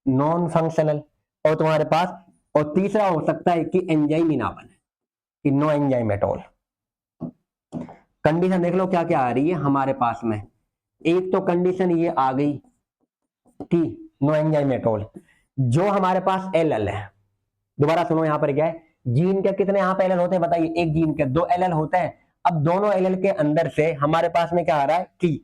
नॉन फंक्शनल। और तुम्हारे पास, और तीसरा हो सकता है कि एंजाइम ही ना बने, कि no enzyme at all. Condition देख लो क्या क्या आ रही है हमारे पास में। एक तो कंडीशन ये आ गई कि नो एंजाइम एट ऑल। जो हमारे पास एल एल है, दोबारा सुनो, यहां पर क्या है, जीन के कितने यहाँ पे एल एल होते हैं बताइए, एक जीन के 2 एल एल होते हैं। अब दोनों एल एल के अंदर से हमारे पास में क्या आ रहा है कि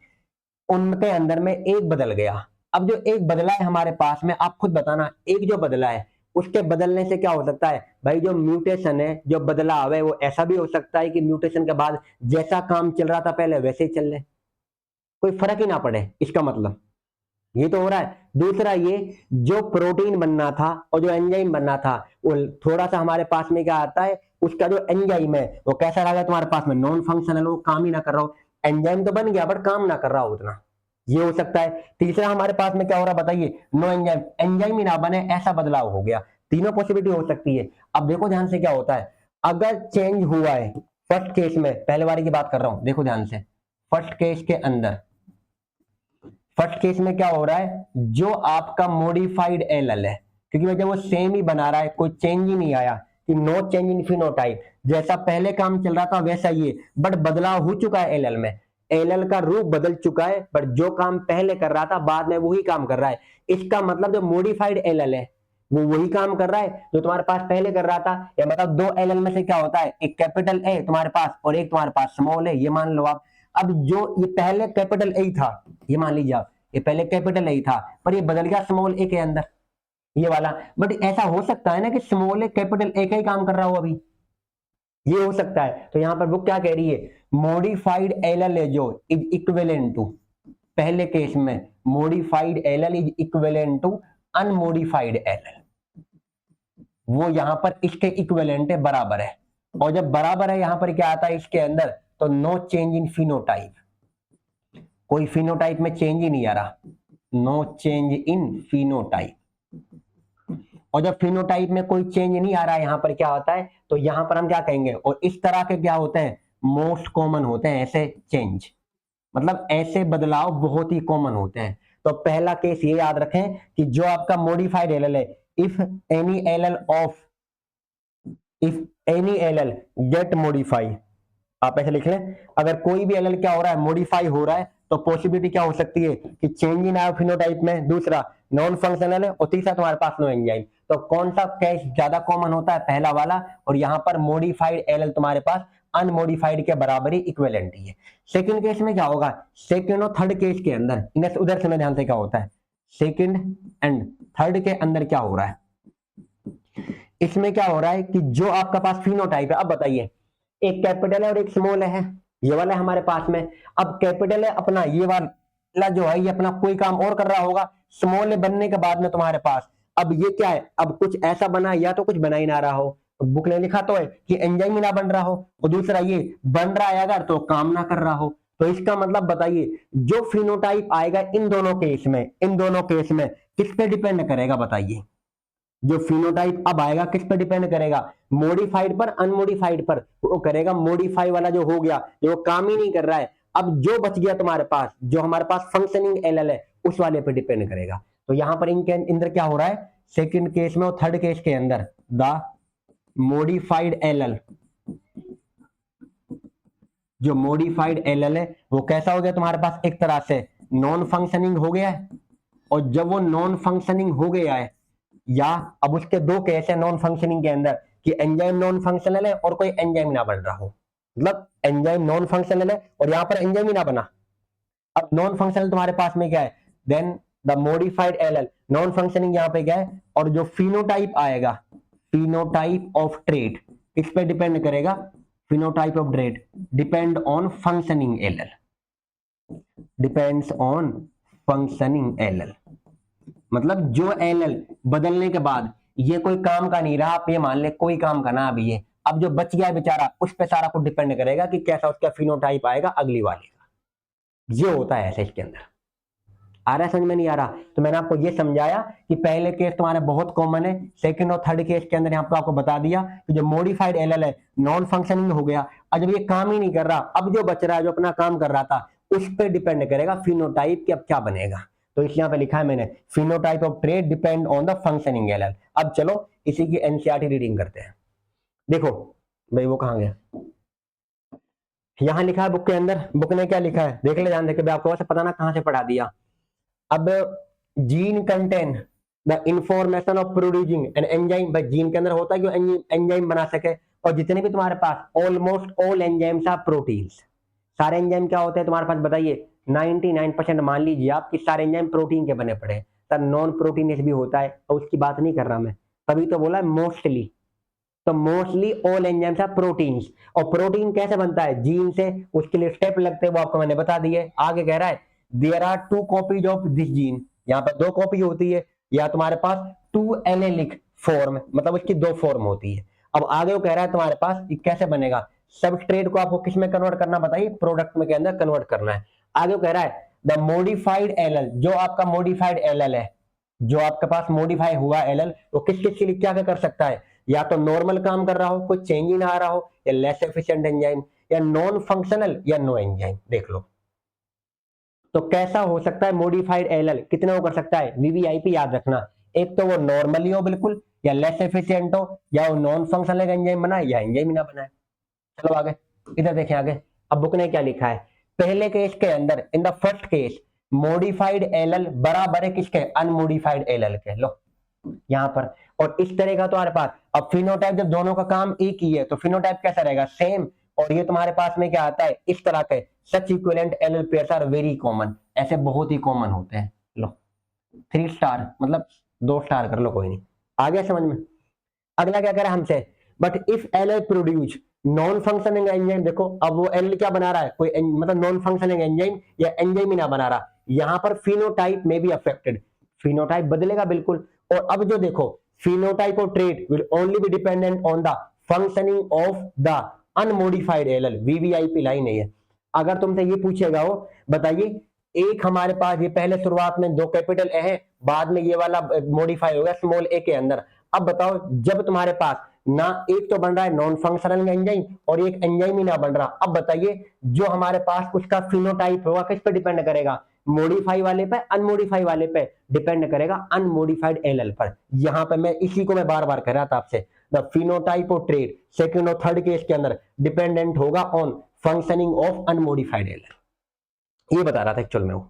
उनके अंदर में एक बदल गया। अब जो एक बदला है हमारे पास में, आप खुद बताना, एक जो बदला है उसके बदलने से क्या हो सकता है भाई, जो म्यूटेशन है, जो बदलाव है, वो ऐसा भी हो सकता है कि म्यूटेशन के बाद जैसा काम चल रहा था पहले वैसे ही चल रहे, कोई फर्क ही ना पड़े, इसका मतलब ये तो हो रहा है। दूसरा ये, जो प्रोटीन बनना था और जो एंजाइम बनना था, वो थोड़ा सा हमारे पास में क्या आता है, उसका जो एंजाइम है वो कैसा रहेगा तुम्हारे पास में, नॉन फंक्शनल, वो काम ही ना कर रहा हो। एंजाइम तो बन गया बट काम ना कर रहा हो उतना, ये हो सकता है। तीसरा हमारे पास में क्या हो रहा है बताइए, नो एंजाइम, एंजाइम ही ना बने, ऐसा बदलाव हो गया। तीनों पॉसिबिलिटी हो सकती है। अब देखो ध्यान से क्या होता है, अगर चेंज हुआ है फर्स्ट केस में, पहले बारी की बात कर रहा हूं, देखो ध्यान से, फर्स्ट केस के अंदर, फर्स्ट केस में क्या हो रहा है, जो आपका मॉडिफाइड एलएल है, क्योंकि वजह वो सेम ही बना रहा है, कोई चेंज ही नहीं आया, कि नो चेंज इन फिनोटाइप, जैसा पहले काम चल रहा था वैसा ही है, बट बदलाव हो चुका है एलएल में, एलएल का रूप बदल चुका है, बट जो काम पहले कर रहा था बाद में वही काम कर रहा है। इसका मतलब जो मॉडिफाइड एलएल है वो वही काम कर रहा है जो तुम्हारे पास पहले कर रहा था। या मतलब दो एलएल में से क्या होता है, एक कैपिटल ए तुम्हारे पास और एक तुम्हारे पास स्मॉल ए, ये मान लो आप। अब जो ये पहले कैपिटल ए था, ये मान लीजिए आप, ये पहले कैपिटल ए था पर ये बदल गया स्मॉल ए के अंदर, ये वाला। बट ऐसा हो सकता है ना कि स्मॉल ए कैपिटल ए का ही काम कर रहा हो अभी, ये हो सकता है। तो यहां पर बुक क्या कह रही है, मॉडिफाइड एलएल है जो इज इक्विवेलेंट टू, पहले केस में modified allele is equivalent to unmodified allele, वो यहां पर इसके इक्विवेलेंट है, बराबर है। और जब बराबर है यहां पर क्या आता है इसके अंदर, तो नो चेंज इन फिनोटाइप, कोई फिनोटाइप में चेंज ही नहीं आ रहा, नो चेंज इन फिनोटाइप। और जब फिनोटाइप में कोई चेंज नहीं आ रहा है यहां पर क्या होता है, तो यहां पर हम क्या कहेंगे, और इस तरह के क्या होते हैं, मोस्ट कॉमन होते हैं ऐसे चेंज, मतलब ऐसे बदलाव बहुत ही कॉमन होते हैं। तो पहला केस ये याद रखें कि जो आपका मॉडिफाइड एलएल है, if any allele of, if any allele get modify, आप ऐसे लिख लें, अगर कोई भी एलएल क्या हो रहा है, मॉडिफाई हो रहा है, तो पॉसिबिलिटी क्या हो सकती है कि चेंज इन आए फिनोटाइप में, दूसरा नॉन फंक्शनल है, और तीसरा तुम्हारे पास नो एंजाइम। तो कौन सा केस ज्यादा कॉमन होता है, पहला वाला, और यहां पर मॉडिफाइड एलएल तुम्हारे पास अनमॉडिफाइड के बराबर ही इक्विवेलेंट ही है। सेकंड केस में क्या होगा, सेकंड और थर्ड केस के अंदर, इन्हें उधर से ध्यान से क्या होता है, सेकंड एंड थर्ड के अंदर क्या हो रहा है, इसमें क्या हो रहा है कि जो आपका पास फिनोटाइप है, अब बताइए, एक कैपिटल है और एक स्मॉल है, ये वाला है हमारे पास में। अब कैपिटल है अपना, ये वाला जो है ये अपना कोई काम और कर रहा होगा, स्मॉल है बनने के बाद में तुम्हारे पास, अब ये क्या है, अब कुछ ऐसा बना या तो कुछ बना ही ना रहा हो, बुक ने लिखा तो है कि एंजाइम ही ना बन रहा हो, और दूसरा ये बन रहा है अगर तो काम ना कर रहा हो। तो इसका मतलब बताइए, जो फिनोटाइप आएगा इन दोनों केस में, इन दोनों केस में किस पे डिपेंड करेगा बताइए, जो फिनोटाइप अब आएगा किस पर डिपेंड करेगा, मॉडिफाइड पर अनमॉडिफाइड पर, वो करेगा मॉडिफाई वाला जो हो गया, जो काम ही नहीं कर रहा है, अब जो बच गया तुम्हारे पास, जो हमारे पास फंक्शनिंग एलएल है, उस वाले पर डिपेंड करेगा। तो यहां पर इनके अंदर क्या हो रहा है, सेकंड केस में और थर्ड केस के अंदर, द मॉडिफाइड एलएल, जो मॉडिफाइड एलएल है वो कैसा हो गया तुम्हारे पास, एक तरह से नॉन फंक्शनिंग हो गया है। और जब वो नॉन फंक्शनिंग हो गया है, या अब उसके दो केस है नॉन फंक्शनिंग के अंदर, कि एंजाइम नॉन फंक्शनल है और कोई एंजाइम ना बन रहा हो, मतलब एंजाइम नॉन फंक्शनल है और यहां पर एंजाइम ही ना बना। अब नॉन फंक्शनल तुम्हारे पास में क्या है, then the modified allele, non functioning यहां पे क्या है, और जो फिनोटाइप आएगा, फिनोटाइप ऑफ ट्रेट, इस पे डिपेंड करेगा, phenotype of trait depend on functioning LL, depends on functioning LL, मतलब जो एलएल बदलने के बाद ये कोई काम का नहीं रहा, आप ये मान ले कोई काम का ना अभी ये, अब जो बच गया है बेचारा उस पे सारा कुछ डिपेंड करेगा कि कैसा उसका फिनोटाइप आएगा अगली वाले का, ये होता है ऐसे इसके अंदर। आ रहा है समझ में, नहीं आ रहा, तो मैंने आपको ये समझाया कि पहले केस तुम्हारे बहुत कॉमन है, सेकंड और थर्ड केस के अंदर यहाँ पर आपको बता दिया कि जो मॉडिफाइड एलएल है नॉन फंक्शनिंग हो गया, और जब ये काम ही नहीं कर रहा, अब जो बच रहा है जो अपना काम कर रहा था, उस पर डिपेंड करेगा फिनोटाइप कि अब क्या बनेगा। तो इस यहाँ पे लिखा है मैंने phenotype of trait depend on the functioning LL. अब चलो इसी की एनसीईआरटी रीडिंग करते हैं। देखो भाई वो कहाँ गया, यहाँ लिखा है बुक के अंदर, बुक ने क्या लिखा है देख ले, ध्यान देके, आपको वैसे पता ना कहाँ से पढ़ा दिया। अब gene contain the information of producing an enzyme, भाई जीन के अंदर होता है कि एंजाइम बना सके, और जितने भी तुम्हारे पास almost all enzymes are proteins, सारे एंजाइम क्या होते हैं तुम्हारे पास बताइए, 99% मान लीजिए आप कि सारे एंजाइम प्रोटीन के बने पड़े हैं। सर नॉन प्रोटीनस भी होता है, और उसकी बात नहीं कर रहा मैं, तभी तो बोला मोस्टली, तो mostly all enzymes are proteins. और प्रोटीन कैसे बनता है, जीन से, उसके लिए स्टेप लगते हैं वो आपको मैंने बता दिए। आगे कह रहा है there are 2 copies of this gene, यहाँ पर 2 कॉपी होती है, या तुम्हारे पास 2 एलेलिक फॉर्म, मतलब उसकी 2 फॉर्म होती है। अब आगे वो कह रहा है तुम्हारे पास कैसे बनेगा, सबस्ट्रेट को आपको किस में कन्वर्ट करना बताइए, प्रोडक्ट में के अंदर कन्वर्ट करना है। आगे वो कह रहा है द मॉडिफाइड एलएल, जो आपका मॉडिफाइड एलएल है, जो आपके पास मॉडिफाई हुआ एलएल, वो किस किस के लिए क्या क्या कर सकता है, या तो नॉर्मल काम कर रहा हो, कोई चेंज ही ना आ रहा हो, या लेस एफिशिएंट एंजाइम, या नॉन फंक्शनल, या नो एंजाइम। देख लो तो कैसा हो सकता है मॉडिफाइड एलएल, कितने हो कर सकता है, वीवीआईपी याद रखना, एक तो वो नॉर्मली हो बिल्कुल, या लेस एफिशिएंट हो, या वो नॉन फंक्शनल एंजाइम बनाए, या एंजाइम ही ना बनाए। चलो आगे, इधर देखें आगे, अब बुक ने क्या लिखा है, पहले केस के अंदर in the first case modified LL बराबर है किसके, अनमॉडिफाइड एलएल के। लो यहां पर, और इस तरह का तुम्हारे पास, अब फिनोटाइप जब दोनों का काम एक ही है तो फिनोटाइप कैसा रहेगा, सेम। और ये तुम्हारे पास में क्या आता है, इस तरह के such equivalent LL pairs are very common, ऐसे बहुत ही कॉमन होते हैं। लो 3 स्टार मतलब 2 स्टार कर लो, कोई नहीं, आ गया समझ में। अगला क्या कह रहा है हमसे, but if LL produce non functioning enzyme, देखो अब वो एल क्या बना रहा है, कोई मतलब नॉन फंक्शनिंग एंजाइम या एंजाइम ही ना बना रहा, यहां पर फिनोटाइप में भी अफेक्टेड, फिनोटाइप बदलेगा बिल्कुल। और अब जो देखो phenotype of trait will only be dependent on the functioning of the unmodified LL, VVIP line है। अगर तुमसे ये पूछेगा हो बताइए, एक हमारे पास ये पहले शुरुआत में 2 कैपिटल ए है, बाद में ये वाला मॉडिफाई हो गया स्मॉल ए के अंदर। अब बताओ जब तुम्हारे पास ना एक तो बन रहा है नॉन फंक्शनल एंजाइम और एक एंजाइम ही ना बन रहा, अब बताइए जो हमारे पास उसका फिनोटाइप होगा किस पे डिपेंड करेगा, मॉडिफाई वाले पे, अनमॉडिफाई वाले पे डिपेंड करेगा, अनमॉडिफाइड एलएल पर। यहां पे मैं इसी को मैं बार बार कह रहा था आपसे, the phenotype of trait second और थर्ड केस के अंदर डिपेंडेंट होगा on functioning of unmodified LL, ये बता रहा था एक्चुअल में वो।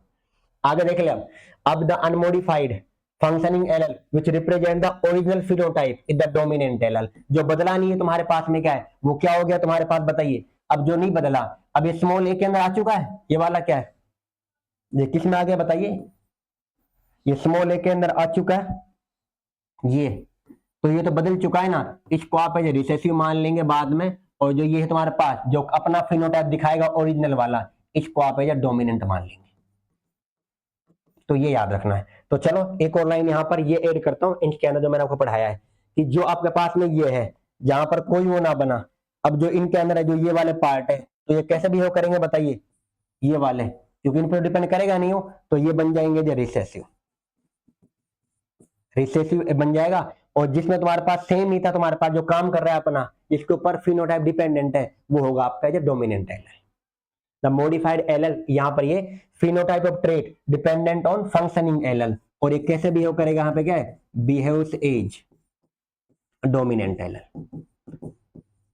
आगे देख ले अब the unmodified functioning LL which represent the original phenotype is the dominant LL, जो बदला नहीं है तुम्हारे पास में क्या है, वो क्या हो गया तुम्हारे पास बताइए। अब जो नहीं बदला, अब ये स्मॉल ए के अंदर आ चुका है, ये वाला क्या है, ये किस में आ गया बताइए, ये स्मॉल ए के अंदर आ चुका है ये, तो ये तो बदल चुका है ना, इसको आप रिसेसिव मान लेंगे बाद में, और जो ये है तुम्हारे पास जो अपना फिनोटाइप दिखाएगा ओरिजिनल वाला, इसको आप डोमिनेंट मान लेंगे, तो ये याद रखना है। तो चलो एक और लाइन यहाँ पर ये ऐड करता हूँ इनके अंदर जो मैंने आपको पढ़ाया है, कि जो आपके पास में ये है जहां पर कोई वो ना बना, अब जो इनके अंदर है जो ये वाले पार्ट है, तो ये कैसे बिहेव करेंगे बताइए, ये वाले, क्योंकि इन पर डिपेंड करेगा नहीं हो, तो ये बन जाएंगे जो रिसेसिव, रिसेसिव बन जाएगा। और जिसमें तुम्हारे पास सेम ही था, तुम्हारे पास जो काम कर रहा है अपना, जिसके ऊपर फिनोटाइप डिपेंडेंट है, वो होगा आपका जो डोमिनेंट एल है। द मॉडिफाइड एलएल यहां पर ये phenotype of trait dependent on functioning LL, और ये कैसे बिहेव करेगा, यहाँ पे क्या है, बिहेव्स एज डोमिनेंट एलएल,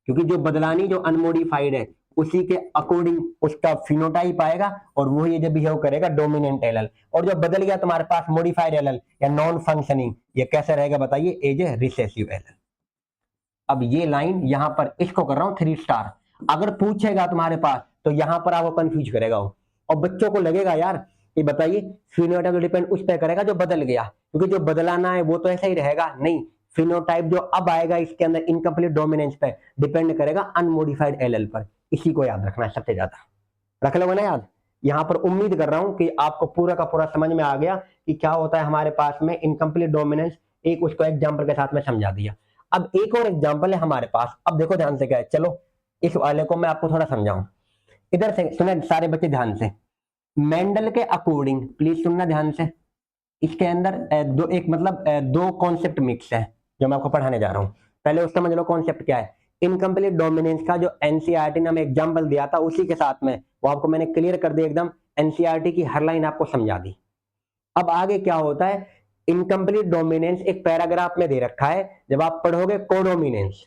क्योंकि जो बदलानी जो अनमोडिफाइड है उसी के अकॉर्डिंग उसका फिनोटाइप आएगा, और वो ये जो बिहेव करेगा डोमिनेंट एलएल। और जो बदल गया तुम्हारे पास मॉडिफाइड एलएल या नॉन फंक्शनिंग, ये कैसे रहेगा बताइए, एज ए रिसेसिव एलएल। अब ये लाइन यहां पर इसको कर रहा हूं 3 स्टार, अगर पूछेगा तुम्हारे पास तो यहां पर आपको कंफ्यूज करेगा वो, और बच्चों को लगेगा यार ये बताइए फिनोटाइप डिपेंड उस पर करेगा जो बदल गया, क्योंकि जो बदलाना है वो तो ऐसा ही रहेगा, नहीं, फिनोटाइप जो अब आएगा इसके अंदर इनकम्प्लीट डोमिनेंस पे डिपेंड करेगा अनमोडिफाइड एलएल पर, इसी को याद रखना है सबसे ज्यादा, रख लोगे ना याद। यहां पर उम्मीद कर रहा हूं कि आपको पूरा का पूरा समझ में आ गया कि क्या होता है हमारे पास में इनकम्प्लीट डोमिनेंस, एक उसको एग्जाम्पल के साथ में समझा दिया। अब एक और एग्जाम्पल है हमारे पास, अब देखो ध्यान से क्या है, चलो इस वाले को मैं आपको थोड़ा समझाऊं, इधर से सुने सारे बच्चे ध्यान से, मेंडल के अकॉर्डिंग प्लीज सुनना ध्यान से, इसके अंदर दो एक मतलब 2 कॉन्सेप्ट मिक्स है जो मैं आपको पढ़ाने जा रहा हूं, पहले उसका समझ लो कॉन्सेप्ट क्या है। इनकम्प्लीट डोमिनेंस का जो एनसीईआरटी ने हमें एग्जांपल दिया था उसी के साथ में वो आपको मैंने क्लियर कर दिया एकदम, एनसीईआरटी की हर लाइन आपको समझा दी। अब आगे क्या होता है, इनकम्प्लीट डोमिनेंस एक पैराग्राफ में दे रखा है, जब आप पढ़ोगे कोडोमिनेंस,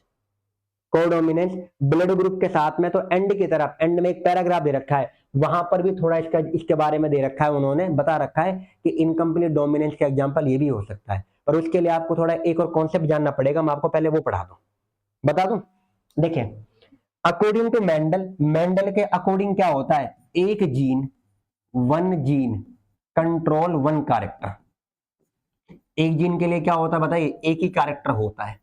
कोडोमिनेंस ब्लड ग्रुप के साथ में, तो एंड की तरफ, एंड में एक पैराग्राफ दे रखा है, वहां पर भी थोड़ा इसके बारे में दे रखा है, उन्होंने बता रखा है कि इनकम्प्लीट डोमिनेंस का एग्जांपल ये भी हो सकता है। पर उसके लिए आपको थोड़ा एक और कॉन्सेप्ट जानना पड़ेगा, मैं आपको पहले वो पढ़ा दूं, बता दूं। देखिए, अकॉर्डिंग टू मेंडल, मेंडल के अकॉर्डिंग क्या होता है, एक gene, one gene control one character. एक जीन के लिए क्या होता है बताइए, एक ही कैरेक्टर होता है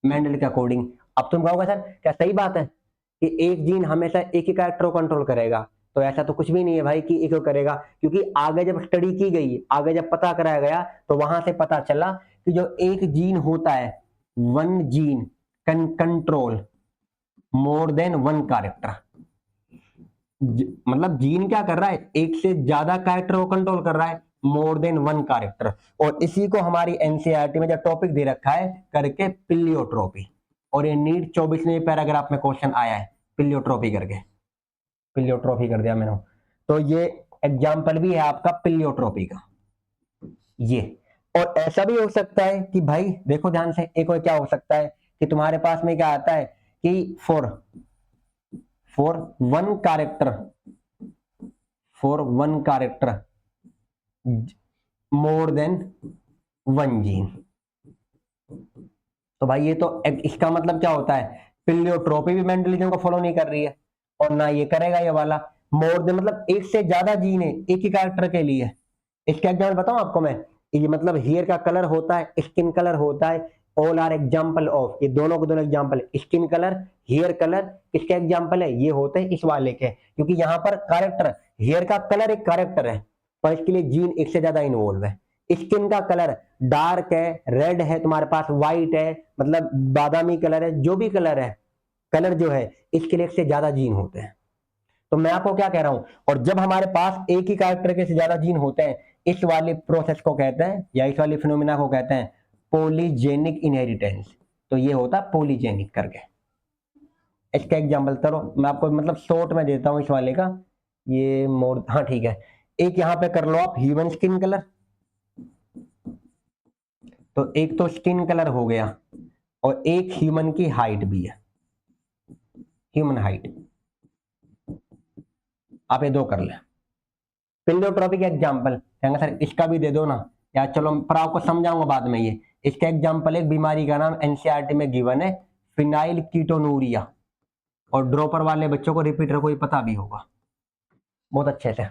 मेंडल के अकॉर्डिंग। अब तुम कहोगे सर क्या सही बात है कि एक जीन हमेशा एक ही कैरेक्टर को कंट्रोल करेगा? तो ऐसा तो कुछ भी नहीं है भाई कि एक को करेगा, क्योंकि आगे जब स्टडी की गई, आगे जब पता कराया गया, तो वहां से पता चला कि जो एक जीन होता है, one gene can control more than one character. मतलब जीन क्या कर रहा है, एक से ज्यादा कैरेक्टर को कंट्रोल कर रहा है, मोर देन वन कैरेक्टर। और इसी को हमारी एनसीईआरटी में जो टॉपिक दे रखा है करके पिलियोट्रोपी, और ये नीट 24वें पैराग्राफ में क्वेश्चन आया है पिलियोट्रोपी करके, पिलियोट्रोपी कर दिया मैंने। तो ये एग्जाम्पल भी है आपका पिलियोट्रोपी का ये। और ऐसा भी हो सकता है कि भाई देखो ध्यान से, एक और क्या हो सकता है कि तुम्हारे पास में क्या आता है कि for one character, for one character more than one gene. तो भाई ये तो इसका मतलब क्या होता है, पिलियोट्रोपी भी मेंडलिज्म को फॉलो नहीं कर रही है, और ना ये करेगा ये वाला। मोर देन मतलब एक से ज्यादा जीन है एक ही कैरेक्टर के लिए। इसका एग्जाम्पल बताऊं आपको मैं, ये मतलब हेयर का कलर होता है, स्किन कलर होता है, ऑल आर एग्जाम्पल ऑफ, ये दोनों को दोनों example, skin colour, hair colour, किसके एग्जाम्पल है, ये होते हैं इस वाले के, क्योंकि यहाँ पर कैरेक्टर, हेयर का कलर एक कैरेक्टर है, पर इसके लिए जीन एक से ज्यादा इन्वॉल्व है। स्किन का कलर डार्क है, रेड है, तुम्हारे पास व्हाइट है, मतलब बादामी कलर है, जो भी कलर है, कलर जो है, इसके लिए एक से ज्यादा जीन होते हैं। तो मैं आपको क्या कह रहा हूं, और जब हमारे पास एक ही कैरेक्टर के से ज्यादा जीन होते हैं, इस वाले प्रोसेस को कहते हैं, या इस वाले फिनोमिना को कहते हैं पॉलीजेनिक इनहेरिटेंस। तो ये होता है पॉलीजेनिक करके। इसका एग्जाम्पल करो, मैं आपको मतलब शॉर्ट में देता हूं इस वाले का, ये मोर, हाँ ठीक है। एक यहां पे कर लो आप ह्यूमन स्किन कलर, तो एक तो स्किन कलर हो गया, और एक ह्यूमन की हाइट भी है, ह्यूमन हाइट, आप ये दो कर ले। पिलियोट्रोपी का एग्जाम्पल कहेंगे सर इसका भी दे दो ना, या चलो पर आपको समझाऊंगा बाद में ये। इसका एग्जाम्पल एक बीमारी का नाम एनसीईआरटी में गिवन है, फिनाइल कीटोनूरिया, और ड्रॉपर वाले बच्चों को रिपीटर को ही पता भी होगा बहुत अच्छे से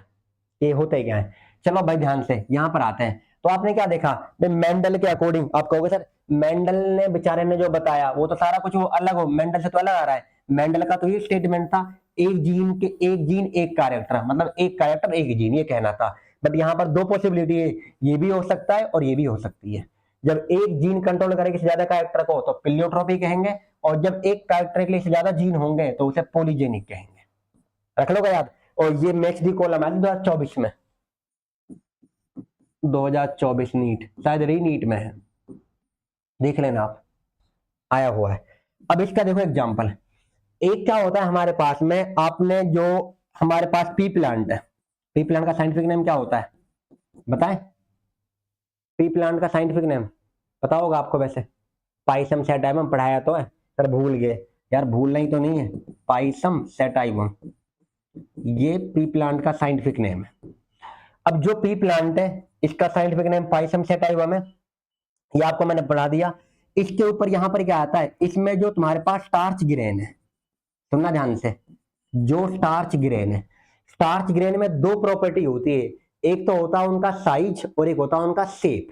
ये होता है क्या है। चलो भाई ध्यान से यहाँ पर आते हैं, तो आपने क्या देखा भाई, मेंडल के अकॉर्डिंग आप कहोगे सर मेंडल ने बेचारे ने जो बताया वो तो सारा कुछ वो अलग हो, मेंडल से तो अलग आ रहा है। मेंडल का तो ये स्टेटमेंट था, एक जीन के एक जीन एक कैरेक्टर, मतलब एक कैरेक्टर एक जीन, ये कहना था। बट यहाँ पर दो पॉसिबिलिटी है, ये भी हो सकता है और ये भी हो सकती है। जब एक जीन कंट्रोल करेगा किसी ज्यादा कैरेक्टर को तो पिलियोट्रोपी कहेंगे, और जब एक कैरेक्टर के लिए ज्यादा जीन होंगे तो उसे पॉलीजेनिक कहेंगे। रख लो याद। और ये मैच दी कॉलम है 2024 में, 2024 नीट, शायद री नीट में है, देख लेना आप, आया हुआ है। अब इसका देखो एग्जांपल, एक क्या होता है हमारे पास में, आपने जो हमारे पास पी प्लांट है, पी प्लांट का साइंटिफिक नेम क्या होता है बताएं, पी प्लांट का साइंटिफिक नेम पता होगा आपको वैसे, पाइसम सेटाइवम पढ़ाया तो है सर, भूल गए यार, भूलना ही तो नहीं है, पाइसम सेटाइवम, ये पी प्लांट का साइंटिफिक नेम है। अब जो पी प्लांट है इसका साइंटिफिक नेम पाइसम सेटाइवम है, ये आपको मैंने पढ़ा दिया। इसके ऊपर यहां पर क्या आता है, इसमें जो तुम्हारे पास स्टार्च ग्रेन है, सुनना ध्यान से, जो स्टार्च ग्रेन है, स्टार्च ग्रेन में दो प्रॉपर्टी होती है, एक तो होता है उनका साइज और एक होता है उनका शेप।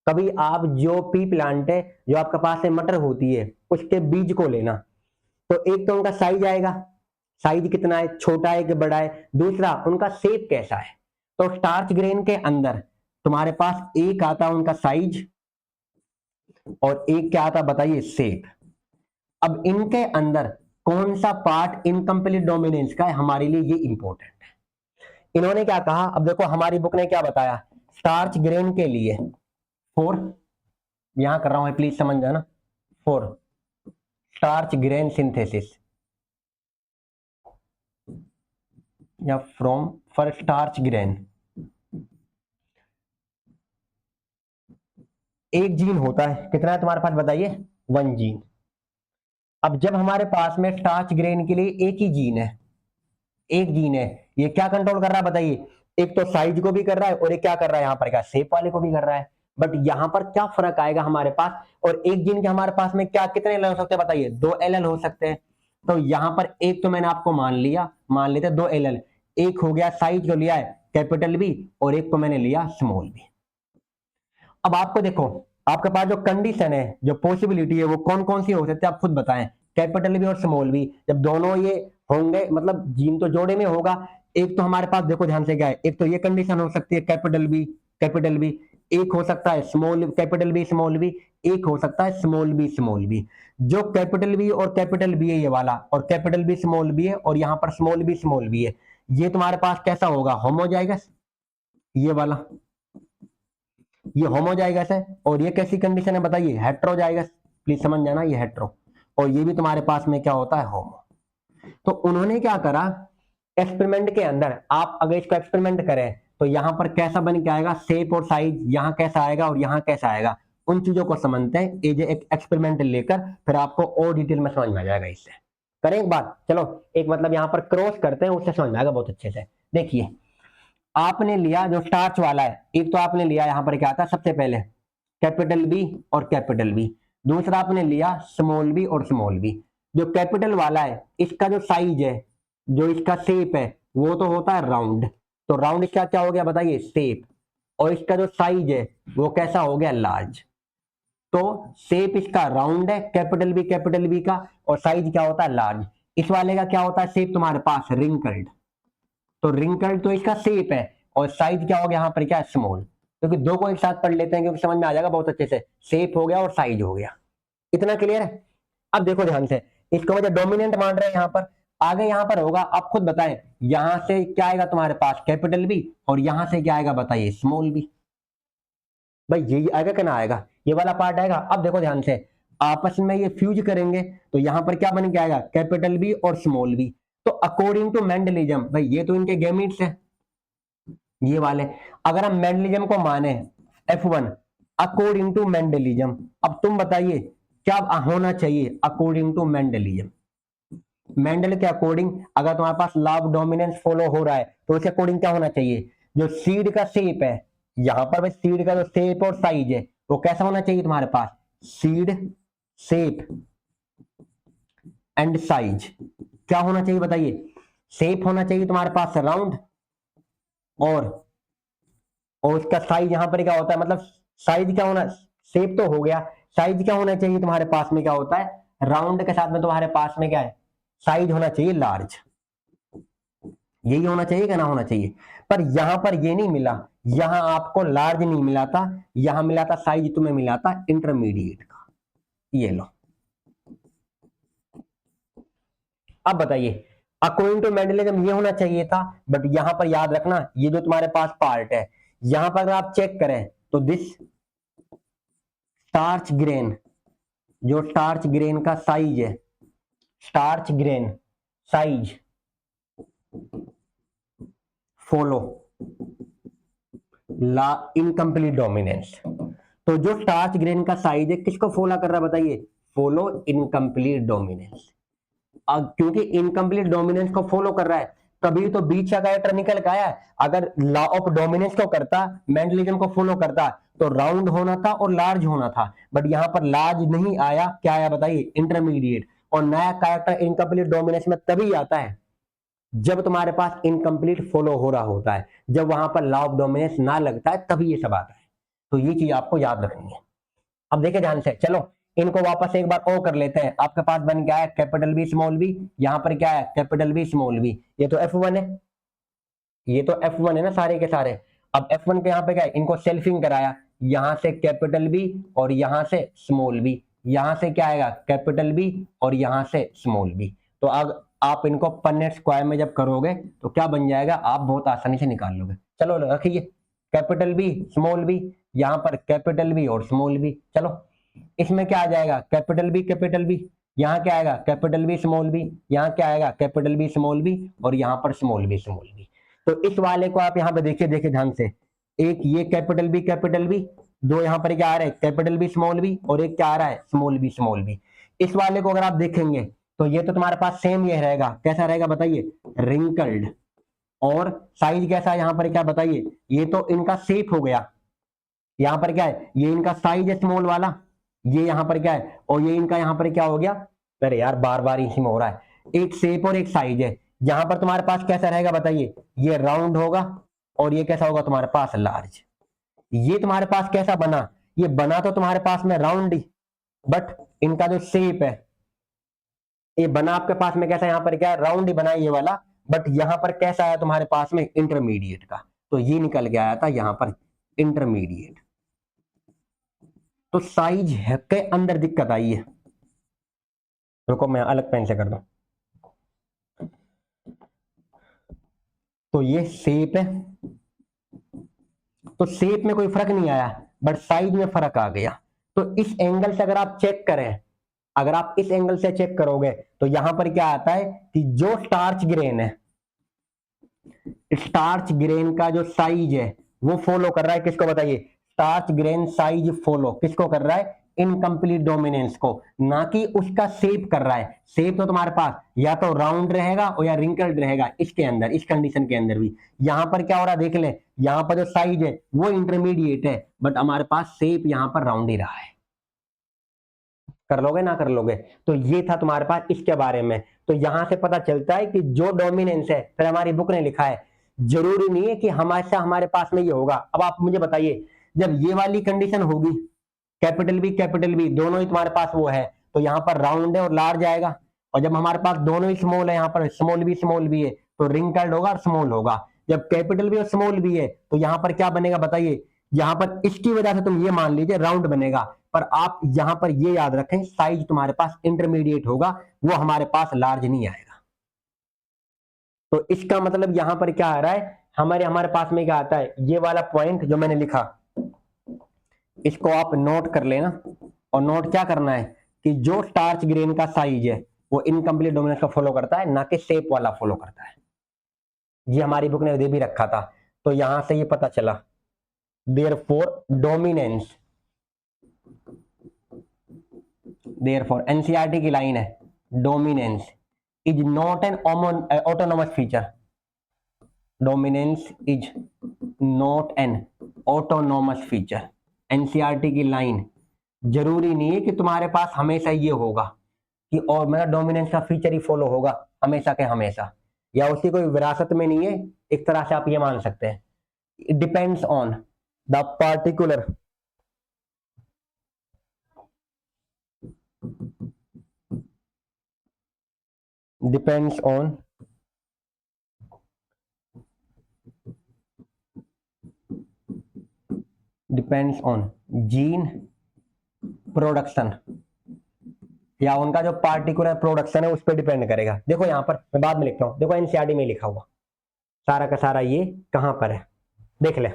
कभी आप जो पी प्लांट है, जो आपके पास में मटर होती है, उसके बीज को लेना, तो एक तो उनका साइज आएगा, साइज कितना है, छोटा है कि बड़ा है, दूसरा उनका शेप कैसा है। तो स्टार्च ग्रेन के अंदर तुम्हारे पास एक आता है उनका साइज, और एक क्या आता बताइए, शेप। अब इनके अंदर कौन सा पार्ट इनकम्प्लीट डोमिनेंस का है, हमारे लिए ये इंपॉर्टेंट है। इन्होंने क्या कहा, अब देखो हमारी बुक ने क्या बताया, स्टार्च ग्रेन के लिए फोर, यहां कर रहा हूं प्लीज समझ जाना, फोर स्टार्च ग्रेन सिंथेसिस, या फ्रॉम फॉर स्टार्च ग्रेन, एक जीन होता है, कितना है तुम्हारे पास बताइए, 1 जीन। अब जब हमारे पास में स्टार्च ग्रेन के लिए एक ही जीन है, एक जीन है, ये क्या कंट्रोल कर रहा है बताइए, एक तो साइज को भी कर रहा है और एक क्या कर रहा है यहाँ पर, क्या शेप वाले को भी कर रहा है। बट यहाँ पर क्या फर्क आएगा हमारे पास, और एक जीन के हमारे पास में क्या कितने एल हो सकते हैं बताइए, 2 एल हो सकते हैं। तो यहाँ पर एक तो मैंने आपको मान लेते 2 एल, एक हो गया साइज को लिया है कैपिटल बी और एक को मैंने लिया स्मॉल बी। अब आपको देखो, आपके पास जो कंडीशन है, जो पॉसिबिलिटी है, वो कौन कौन सी हो सकती है आप खुद बताएं। कैपिटल बी और स्मॉल बी जब दोनों ये होंगे, मतलब जीन तो जोड़े में होगा। एक तो हमारे पास देखो ध्यान से क्या है, एक तो ये कंडीशन हो सकती है कैपिटल बी, एक हो सकता है small capital B small B, एक हो सकता है स्मॉल बी। जो कैपिटल बी और कैपिटल बी है ये वाला, और कैपिटल बी स्मॉल बी है, और यहाँ पर स्मॉल बी है, ये तुम्हारे पास कैसा होगा, होमोजाइगस, ये वाला ये होमोजाइगस है। और ये कैसी कंडीशन है बताइए, हेट्रोजाइगस। प्लीज समझ जाना, ये हेट्रो, और ये भी तुम्हारे पास में क्या होता है, होमो। तो उन्होंने क्या करा, एक्सपेरिमेंट के अंदर आप अगर इसको एक्सपेरिमेंट करें तो यहां पर कैसा बन के आएगा, शेप और साइज यहां कैसा आएगा और यहां कैसा आएगा, उन चीजों को समझते हैं। ये जो एक एक्सपेरिमेंट लेकर फिर आपको और डिटेल में समझ में आ जाएगा। इससे करें एक बात, चलो एक मतलब यहां पर क्रॉस करते हैं, उससे समझ में आएगा बहुत अच्छे से। देखिए आपने लिया जो स्टार्च वाला है, एक तो आपने लिया यहां पर क्या आता है, सबसे पहले कैपिटल बी और कैपिटल बी, दूसरा आपने लिया स्मॉल बी और स्मॉल बी। जो कैपिटल वाला है इसका जो साइज है, जो इसका शेप है, वो तो होता है राउंड, तो राउंड इसका क्या हो गया बताइए, शेप। और इसका जो साइज है वो कैसा हो गया, लार्ज। तो शेप इसका राउंड है कैपिटल बी का, और साइज क्या होता है, लार्ज। इस वाले का क्या होता है शेप तुम्हारे पास, रिंकल्ड। तो रिंकल्ड तो इसका शेप है, और साइज क्या हो गया यहाँ पर, क्या है, स्मॉल। क्योंकि दो को एक साथ पढ़ लेते हैं क्योंकि समझ में आ जाएगा बहुत अच्छे से, शेप हो गया और साइज हो गया। इतना क्लियर है। अब देखो ध्यान से, इसको मुझे डोमिनेंट मान रहे हैं यहाँ पर, आगे यहाँ पर होगा, आप खुद बताएं, यहां से क्या आएगा तुम्हारे पास, कैपिटल बी, और यहां से क्या आएगा बताइए, स्मॉल बी। भाई यही आएगा कि ना आएगा, ये वाला पार्ट आएगा। अब देखो ध्यान से, आपस में ये फ्यूज करेंगे तो यहां पर क्या बन के आएगा, कैपिटल बी और स्मॉल बी। तो अकॉर्डिंग टू मेंडलिज्म, भाई ये तो इनके गैमीट्स है ये वाले, अगर हम मेंडलिज्म को माने F1 अकॉर्डिंग टू मेंडलिज्म, अब तुम बताइए क्या होना चाहिए अकॉर्डिंग टू मेंडलिज्म। मेंडल के अकॉर्डिंग अगर तुम्हारे पास लॉ ऑफ डोमिनेंस फॉलो हो रहा है तो उसके अकॉर्डिंग क्या होना चाहिए, जो सीड का शेप है, यहां पर सीड का जो शेप और साइज है वो कैसा होना चाहिए तुम्हारे पास, सीड शेप एंड साइज क्या होना चाहिए बताइए, शेप होना चाहिए तुम्हारे पास राउंड, और उसका साइज यहां पर क्या होता है, मतलब साइज क्या होना, शेप तो हो गया, साइज क्या होना चाहिए तुम्हारे पास में, क्या होता है, राउंड के साथ में तुम्हारे पास में क्या है, साइज होना चाहिए लार्ज। यही होना चाहिए क्या ना होना चाहिए, पर यहां पर ये नहीं मिला, यहां आपको लार्ज नहीं मिला था, यहां मिला था साइज तुम्हें मिला था इंटरमीडिएट का। ये लो, अब बताइए अकॉर्डिंग टू मेंडलिज्म ये होना चाहिए था, बट यहां पर याद रखना ये जो तुम्हारे पास पार्ट है, यहां पर अगर आप चेक करें तो दिस स्टार्च ग्रेन, जो स्टार्च ग्रेन का साइज है, स्टार्च ग्रेन साइज फॉलो ला इनकम्प्लीट डोमिनेंस। तो जो स्टार्च ग्रेन का साइज है किसको फॉलो कर रहा है बताइए, फॉलो इनकम्प्लीट डोमिनेंस। क्योंकि इनकम्प्लीट डोमिनेंस को फॉलो कर रहा है तभी तो बीच का कैरेक्टर निकल के आया है। अगर लॉ ऑफ डोमिनेंस को करता, मेंडलिज्म को फॉलो करता, तो राउंड होना था और लार्ज होना था, बट यहां पर लार्ज नहीं आया, क्या आया बताइए, इंटरमीडिएट। और नया कैरेक्टर इनकम्प्लीट डोमिनेंस में तभी आता है जब तुम्हारे पास इनकम्प्लीट फॉलो हो रहा होता है, जब वहां पर लॉ ऑफ डोमिनेंस ना लगता है तभी ये सब आता है। तो ये चीज आपको याद रखनी है। अब देखिए ध्यान से, चलो इनको वापस एक बार और कर लेते हैं। आपके पास बन गया है कैपिटल बी स्मॉल बी, यहां पर क्या है, कैपिटल बी स्मॉल बी, ये तो F1 है, ये तो F1 है ना सारे के सारे। अब F1 पे यहाँ पे क्या है, इनको सेल्फिंग कराया, यहां से कैपिटल बी और यहां से स्मॉल बी, यहां से क्या आएगा, कैपिटल बी और यहां से स्मॉल बी। तो अब आप इनको पन्नेट स्क्वायर में जब करोगे तो क्या बन जाएगा, आप बहुत आसानी से निकाल लोगे। चलो रखिए, कैपिटल बी स्मॉल बी, यहां पर कैपिटल बी और स्मॉल बी। चलो इसमें क्या आ जाएगा, कैपिटल बी, यहाँ क्या आएगा, कैपिटल बी स्मॉल बी, यहाँ क्या आएगा, कैपिटल बी स्मॉल बी, और यहाँ पर स्मॉल बी। तो इस वाले को आप यहाँ पे देखिए, देखिए ध्यान से, एक ये कैपिटल बी दो यहाँ पर क्या आ रहा है, कैपिटल बी स्मॉल बी, और एक क्या आ रहा है, स्मॉल बी स्मॉल बी। इस वाले को अगर आप देखेंगे तो ये तो तुम्हारे पास सेम ये रहेगा, कैसा रहेगा बताइए, रिंकल्ड। और साइज कैसा है यहाँ पर, क्या बताइए, ये तो इनका शेप हो गया, यहाँ पर क्या है, ये इनका साइज है स्मॉल वाला, ये यहाँ पर क्या है, और ये इनका यहाँ पर क्या हो गया, अरे यार बार बार इसी में हो रहा है, एक शेप और एक साइज है। यहाँ पर तुम्हारे पास कैसा रहेगा बताइए, ये राउंड होगा, और ये कैसा होगा तुम्हारे पास, लार्ज। ये तुम्हारे पास कैसा बना, ये बना तो तुम्हारे पास में राउंड ही, बट इनका जो शेप है, ये बना आपके पास में कैसा, यहाँ पर क्या है, राउंड ही बना ये वाला, बट यहाँ पर कैसा है तुम्हारे पास में, इंटरमीडिएट का। तो ये निकल के आया था यहाँ पर इंटरमीडिएट। तो साइज के अंदर दिक्कत आई है, रुको मैं अलग पेन से कर दूं। तो ये शेप है, तो शेप में कोई फर्क नहीं आया, बट साइज में फर्क आ गया। तो इस एंगल से अगर आप चेक करें, अगर आप इस एंगल से चेक करोगे तो यहां पर क्या आता है कि जो स्टार्च ग्रेन है, स्टार्च ग्रेन का जो साइज है वो फॉलो कर रहा है किसको बताइए, स्टार्च ग्रेन साइज फॉलो किसको कर रहा है, इनकम्प्लीट डोमिनेंस को, ना कि उसका शेप कर रहा है। शेप तो तुम्हारे पास या तो राउंड रहेगा और या रिंकल्ड रहेगा, इसके अंदर, इस कंडीशन के अंदर भी। यहां पर क्या हो रहा है देख ले, यहां पर जो साइज है वो इंटरमीडिएट है, बट हमारे पास शेप यहां पर राउंड ही रहा है। कर लोगे ना कर लोगे, तो ये था तुम्हारे पास इसके बारे में। तो यहां से पता चलता है कि जो डोमिनेंस है, फिर हमारी बुक ने लिखा है, जरूरी नहीं है कि हमेशा हमारे पास में ये होगा। अब आप मुझे बताइए, जब ये वाली कंडीशन होगी, कैपिटल बी दोनों ही तुम्हारे पास वो है, तो यहाँ पर राउंड है और लार्ज आएगा। और जब हमारे पास दोनों ही स्मॉल है, यहाँ पर स्मॉल बी है, तो रिंकल्ड होगा और स्मॉल होगा। जब कैपिटल बी और स्मॉल बी है, तो यहाँ पर क्या बनेगा बताइए, यहाँ पर इसकी वजह से तुम ये मान लीजिए राउंड बनेगा, पर आप यहां पर ये याद रखें, साइज तुम्हारे पास इंटरमीडिएट होगा, वो हमारे पास लार्ज नहीं आएगा। तो इसका मतलब यहां पर क्या आ रहा है, हमारे पास में क्या आता है, ये वाला पॉइंट जो मैंने लिखा, इसको आप नोट कर लेना। और नोट क्या करना है कि जो स्टार्च ग्रेन का साइज है वो इनकम्प्लीट डोमिनेंस का फॉलो करता है, ना कि शेप वाला फॉलो करता है। ये हमारी बुक ने दे भी रखा था, तो यहां से ये पता चला, देयरफॉर डोमिनेंस, देयरफॉर एनसीईआरटी की लाइन है, dominance is not an autonomous feature, dominance is not an autonomous feature. NCERT की लाइन, जरूरी नहीं है कि तुम्हारे पास हमेशा ये होगा कि और मेरा डोमिनेंस का फीचर ही फॉलो होगा हमेशा के हमेशा, या उसकी कोई विरासत में नहीं है, एक तरह से आप ये मान सकते हैं। It depends on the particular depends on gene production, या उनका जो पार्टिकुलर प्रोडक्शन है उस पर डिपेंड करेगा। देखो यहां पर मैं बाद में लिखता हूं, देखो एनसीईआरटी में लिखा हुआ सारा का सारा, ये कहां पर है देख ले,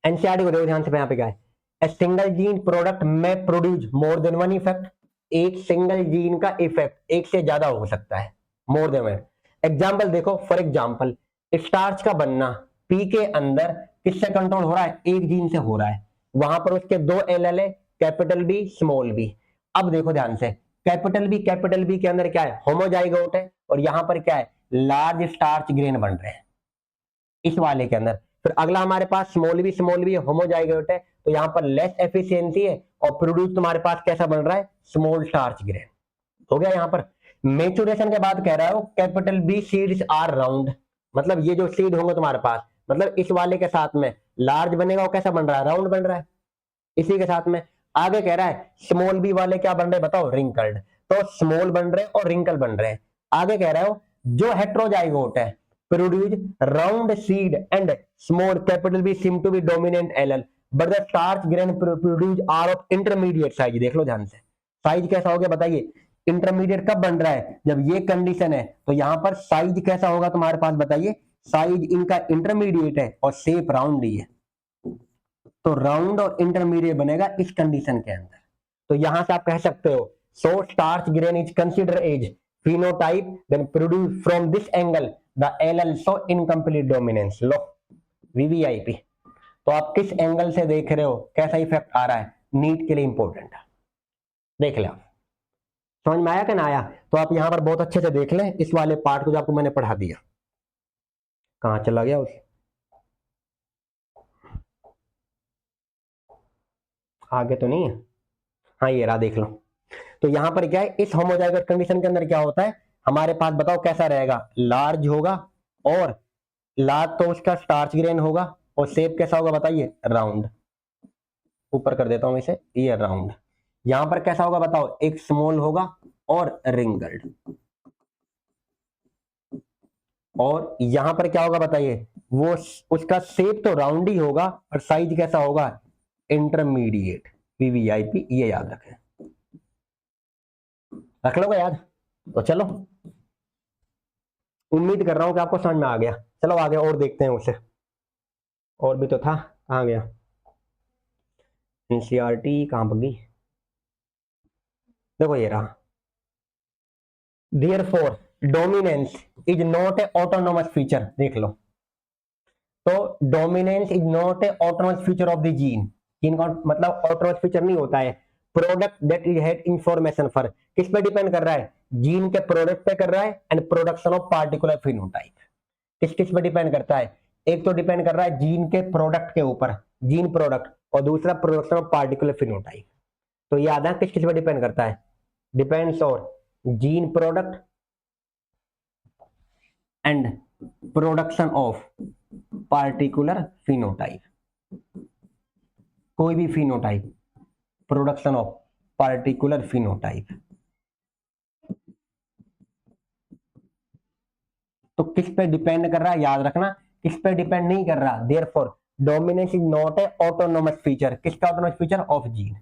एनसीईआरटी को देखो ध्यान से, यहाँ पे क्या है, ए सिंगल जीन प्रोडक्ट में produce more than one effect, एक सिंगल जीन का इफेक्ट एक से ज्यादा हो सकता है, मोर देन वन। एग्जाम्पल देखो, फॉर एग्जाम्पल स्टार्च का बनना पी के अंदर किससे कंट्रोल हो रहा है, एक जीन से हो रहा है, वहां पर उसके दो एल है, कैपिटल बी स्मॉल बी। अब देखो ध्यान से, कैपिटल बी के अंदर क्या है, होमोजाइगोट है, और यहां पर क्या है, लार्ज स्टार्च ग्रेन बन रहे हैं इस वाले के अंदर। फिर अगला हमारे पास स्मॉल बी होमोजाइगोट है, तो यहाँ पर लेस एफिशिएंसी है, और प्रोड्यूस तुम्हारे पास कैसा बन रहा है, स्मॉल स्टार्च ग्रेन हो गया। यहाँ पर मेचुरेशन के बाद कह रहा है capital B seeds are round, मतलब ये जो सीड होंगे तुम्हारे पास, मतलब इस वाले के साथ में लार्ज बनेगा, वो कैसा बन रहा है, राउंड बन रहा है। इसी के साथ में आगे कह रहा है स्मॉल बी वाले क्या बन रहे हैं बताओ, रिंकल्ड, तो स्मॉल बन रहे हैं और रिंकल बन रहे हैं। आगे कह रहा है जो हेट्रोजाइगोट है produce round seed and small capital B seem to be dominant allele but the starch grain produce are of intermediate size। देख लो ध्यान से, साइज कैसा हो गया बताइए, इंटरमीडिएट कब बन रहा है, जब ये कंडीशन है, तो यहां पर साइज कैसा होगा तुम्हारे पास बताइए, साइज इनका इंटरमीडिएट है और शेप राउंड ही है, तो राउंड और इंटरमीडिएट बनेगा इस कंडीशन के अंदर। तो यहां से आप कह सकते हो so starch grain is consider as phenotype then produce from this angle the allele show incomplete dominance, low VVIP। तो आप किस एंगल से देख रहे हो, कैसा इफेक्ट आ रहा है, नीट के लिए इंपॉर्टेंट है। देख ले आप, समझ में आया कि ना आया? तो आप यहां पर बहुत अच्छे से देख लें इस वाले पार्ट को जो आपको मैंने पढ़ा दिया। कहां चला गया उस, आगे तो नहीं है, हाँ ये रहा, देख लो। तो यहां पर क्या है, इस होमोजाइगस कंडीशन के अंदर क्या होता है, हमारे पास बताओ कैसा रहेगा, लार्ज होगा, और लार्ज तो उसका स्टार्च ग्रेन होगा, और शेप कैसा होगा बताइए, राउंड। ऊपर कर देता हूं इसे, ये राउंड। यहां पर कैसा होगा बताओ, एक स्मॉल होगा और रिंगल्ड। और यहां पर क्या होगा बताइए, वो उसका शेप तो राउंड ही होगा और साइज कैसा होगा, इंटरमीडिएट, वीवीआईपी, ये याद रखें। रख लोगे याद? तो चलो, उम्मीद कर रहा हूं कि आपको समझ में आ गया। चलो आगे और देखते हैं उसे, और भी तो था, कहां गया, एनसीईआरटी कहां पर गई, देखो ये रहा। Therefore, dominance is not a autonomous feature, देख लो। तो dominance is not a autonomous feature of the gene, gene का मतलब autonomous feature नहीं होता है। Product that is head information for, किस पे डिपेंड कर रहा है, जीन के प्रोडक्ट पे कर रहा है, and production of particular phenotype. किस किस पे डिपेंड करता है, एक तो डिपेंड कर रहा है जीन के प्रोडक्ट के ऊपर, जीन प्रोडक्ट, और दूसरा प्रोडक्शन ऑफ पार्टिकुलर फिनोटाइप। तो याद है किस किस पे डिपेंड करता है, depends on gene product and production of particular phenotype. कोई भी phenotype, production of particular phenotype. तो किस पे डिपेंड कर रहा है, याद रखना, किस पे डिपेंड नहीं कर रहा। Therefore dominance is not a autonomous feature, किसका ऑटोनोमस फीचर, ऑफ जीन।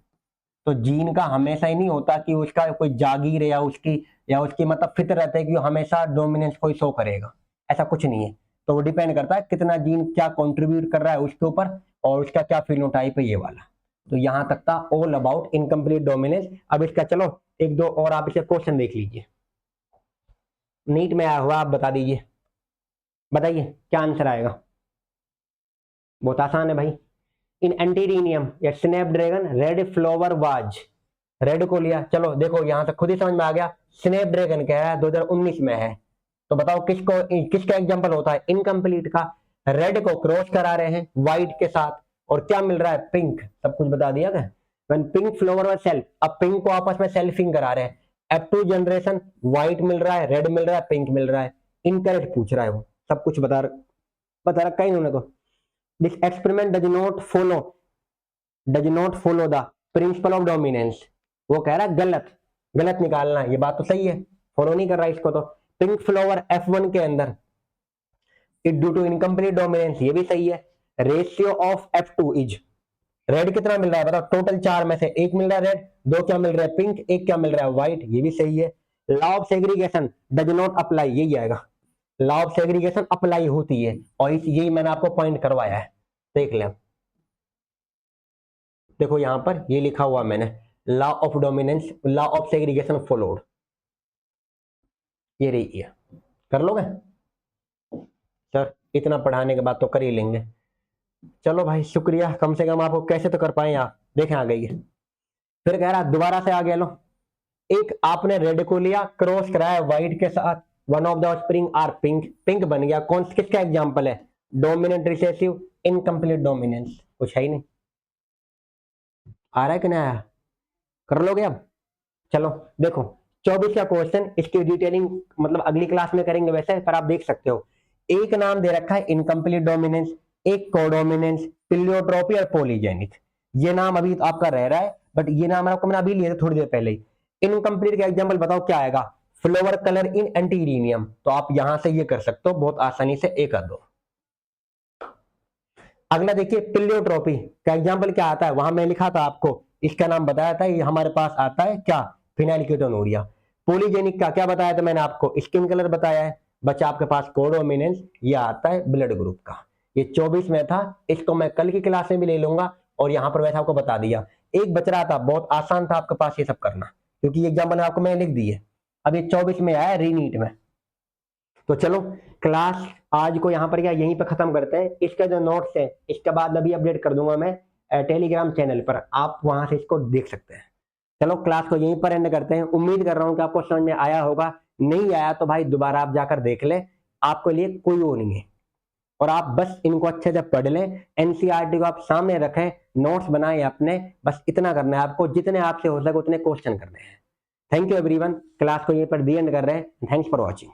तो जीन का हमेशा ही नहीं होता कि उसका कोई जागीर या उसकी मतलब फितरत है कि वो हमेशा डोमिनेंस को ही शो करेगा, ऐसा कुछ नहीं है। तो वो डिपेंड करता है कितना जीन क्या कंट्रीब्यूट कर रहा है उसके ऊपर, और उसका क्या फिनोटाइप है, ये वाला। तो यहां तक था ऑल अबाउट इनकम्प्लीट डोमिनेंस। अब इसका चलो एक दो और आप इसे क्वेश्चन देख लीजिए, नीट में आया हुआ, आप बता दीजिए, बताइए क्या आंसर आएगा। बहुत आसान है भाई। इन एंटीरिनियम या Snapdragon red flower was, red को लिया, चलो देखो यहां तक खुद ही समझ में आ गया, स्नैपड्रैगन क्या है, 2019 में है। तो बताओ किसको, किसका एग्जांपल होता है, इनकम्प्लीट का। रेड को क्रॉस करा रहे हैं व्हाइट के साथ, और क्या मिल रहा है, पिंक, सब कुछ बता दिया क्या। व्हेन पिंक फ्लावर व सेल्फ, अब पिंक को आपस में सेल्फिंग करा रहे हैं, F2 जनरेशन, व्हाइट मिल रहा है, रेड मिल रहा है, पिंक मिल रहा है। इनकरेक्ट पूछ रहा है वो, सब कुछ बता रखा है इन्होंने। तो this experiment does not follow the principle of dominance, वो कह रहा है गलत, गलत निकालना है, ये बात तो सही है, फॉलो नहीं कर रहा इसको। तो पिंक फ्लावर F1 के अंदर it due to incomplete dominance, ये भी सही है। Ratio of F2 is, red कितना मिल रहा है बताओ, टोटल 4 में से एक मिल रहा है रेड, 2 क्या मिल रहा है पिंक, एक क्या मिल रहा है व्हाइट, ये भी सही है। Law of segregation does not apply, यही आएगा, लॉ ऑफ सेग्रीगेशन अप्लाई होती है, और यही मैंने आपको पॉइंट करवाया है, देख ले। देखो यहां पर ये लिखा हुआ मैंने, law of dominance, law of segregation followed, ये रही है, कर लोगे सर, इतना पढ़ाने के बाद तो कर ही लेंगे। चलो भाई शुक्रिया, कम से कम आपको कैसे तो कर पाए आप, देखें आ गई है। फिर कह रहा दोबारा से आ गया, लो एक आपने रेड को लिया, क्रॉस कराया व्हाइट के साथ, one of the offspring are pink, pink बन गया, कौन किसका एग्जांपल है, डोमिनेंट रिसेसिव इनकम्प्लीट डोमिनेंस, कुछ है ही नहीं। आ रहा है कि नहीं आया, कर लोगे अब। चलो देखो 24 का क्वेश्चन, इसकी डिटेलिंग मतलब अगली क्लास में करेंगे वैसे, पर आप देख सकते हो। एक नाम दे रखा है इनकम्प्लीट डोमिनेंस, एक कोडोमिनेंस, पिलियोट्रोपी और पॉलीजेनिक। ये नाम अभी आपका रह रहा है, बट ये नाम आपको मैंने अभी लिए थे थोड़ी देर पहले ही। इनकम्प्लीट का एग्जाम्पल बताओ क्या आएगा, फ्लोवर कलर इन एंटीरिनियम, तो आप यहां से ये कर सकते हो बहुत आसानी से, एक कर दो। अगला देखिए पिलियोट्रोपी का एग्जाम्पल क्या आता है, वहां मैं लिखा था आपको, इसका नाम बताया था, ये हमारे पास आता है क्या, फिनाइलकेटोनूरिया। पॉलीजेनिक का क्या बताया था मैंने आपको, स्किन कलर बताया है। बच्चा आपके पास कोडोमिनेंस, ये आता है ब्लड ग्रुप का। ये 24 में था, इसको मैं कल की क्लास में भी ले लूंगा, और यहाँ पर वैसे आपको बता दिया। एक बच रहा था, बहुत आसान था आपके पास ये सब करना, क्योंकि एग्जाम्पल आपको मैंने लिख दिए। अब ये 24 में आया रीनीट में। तो चलो क्लास आज को यहाँ पर क्या यहीं पे खत्म करते हैं। इसका जो नोट्स है इसके बाद अभी अपडेट कर दूंगा मैं टेलीग्राम चैनल पर, आप वहां से इसको देख सकते हैं। चलो क्लास को यहीं पर एंड करते हैं। उम्मीद कर रहा हूँ कि आपको समझ में आया होगा। नहीं आया तो भाई दोबारा आप जाकर देख ले, आपके लिए कोई वो नहीं है। और आप बस इनको अच्छे से पढ़ लें, एनसीईआरटी को आप सामने रखें, नोट्स बनाएं अपने, बस इतना करना है आपको। जितने आपसे हो सके उतने क्वेश्चन करने हैं। Thank you everyone. क्लास को यहीं पर दी एंड कर रहे हैं। Thanks for watching.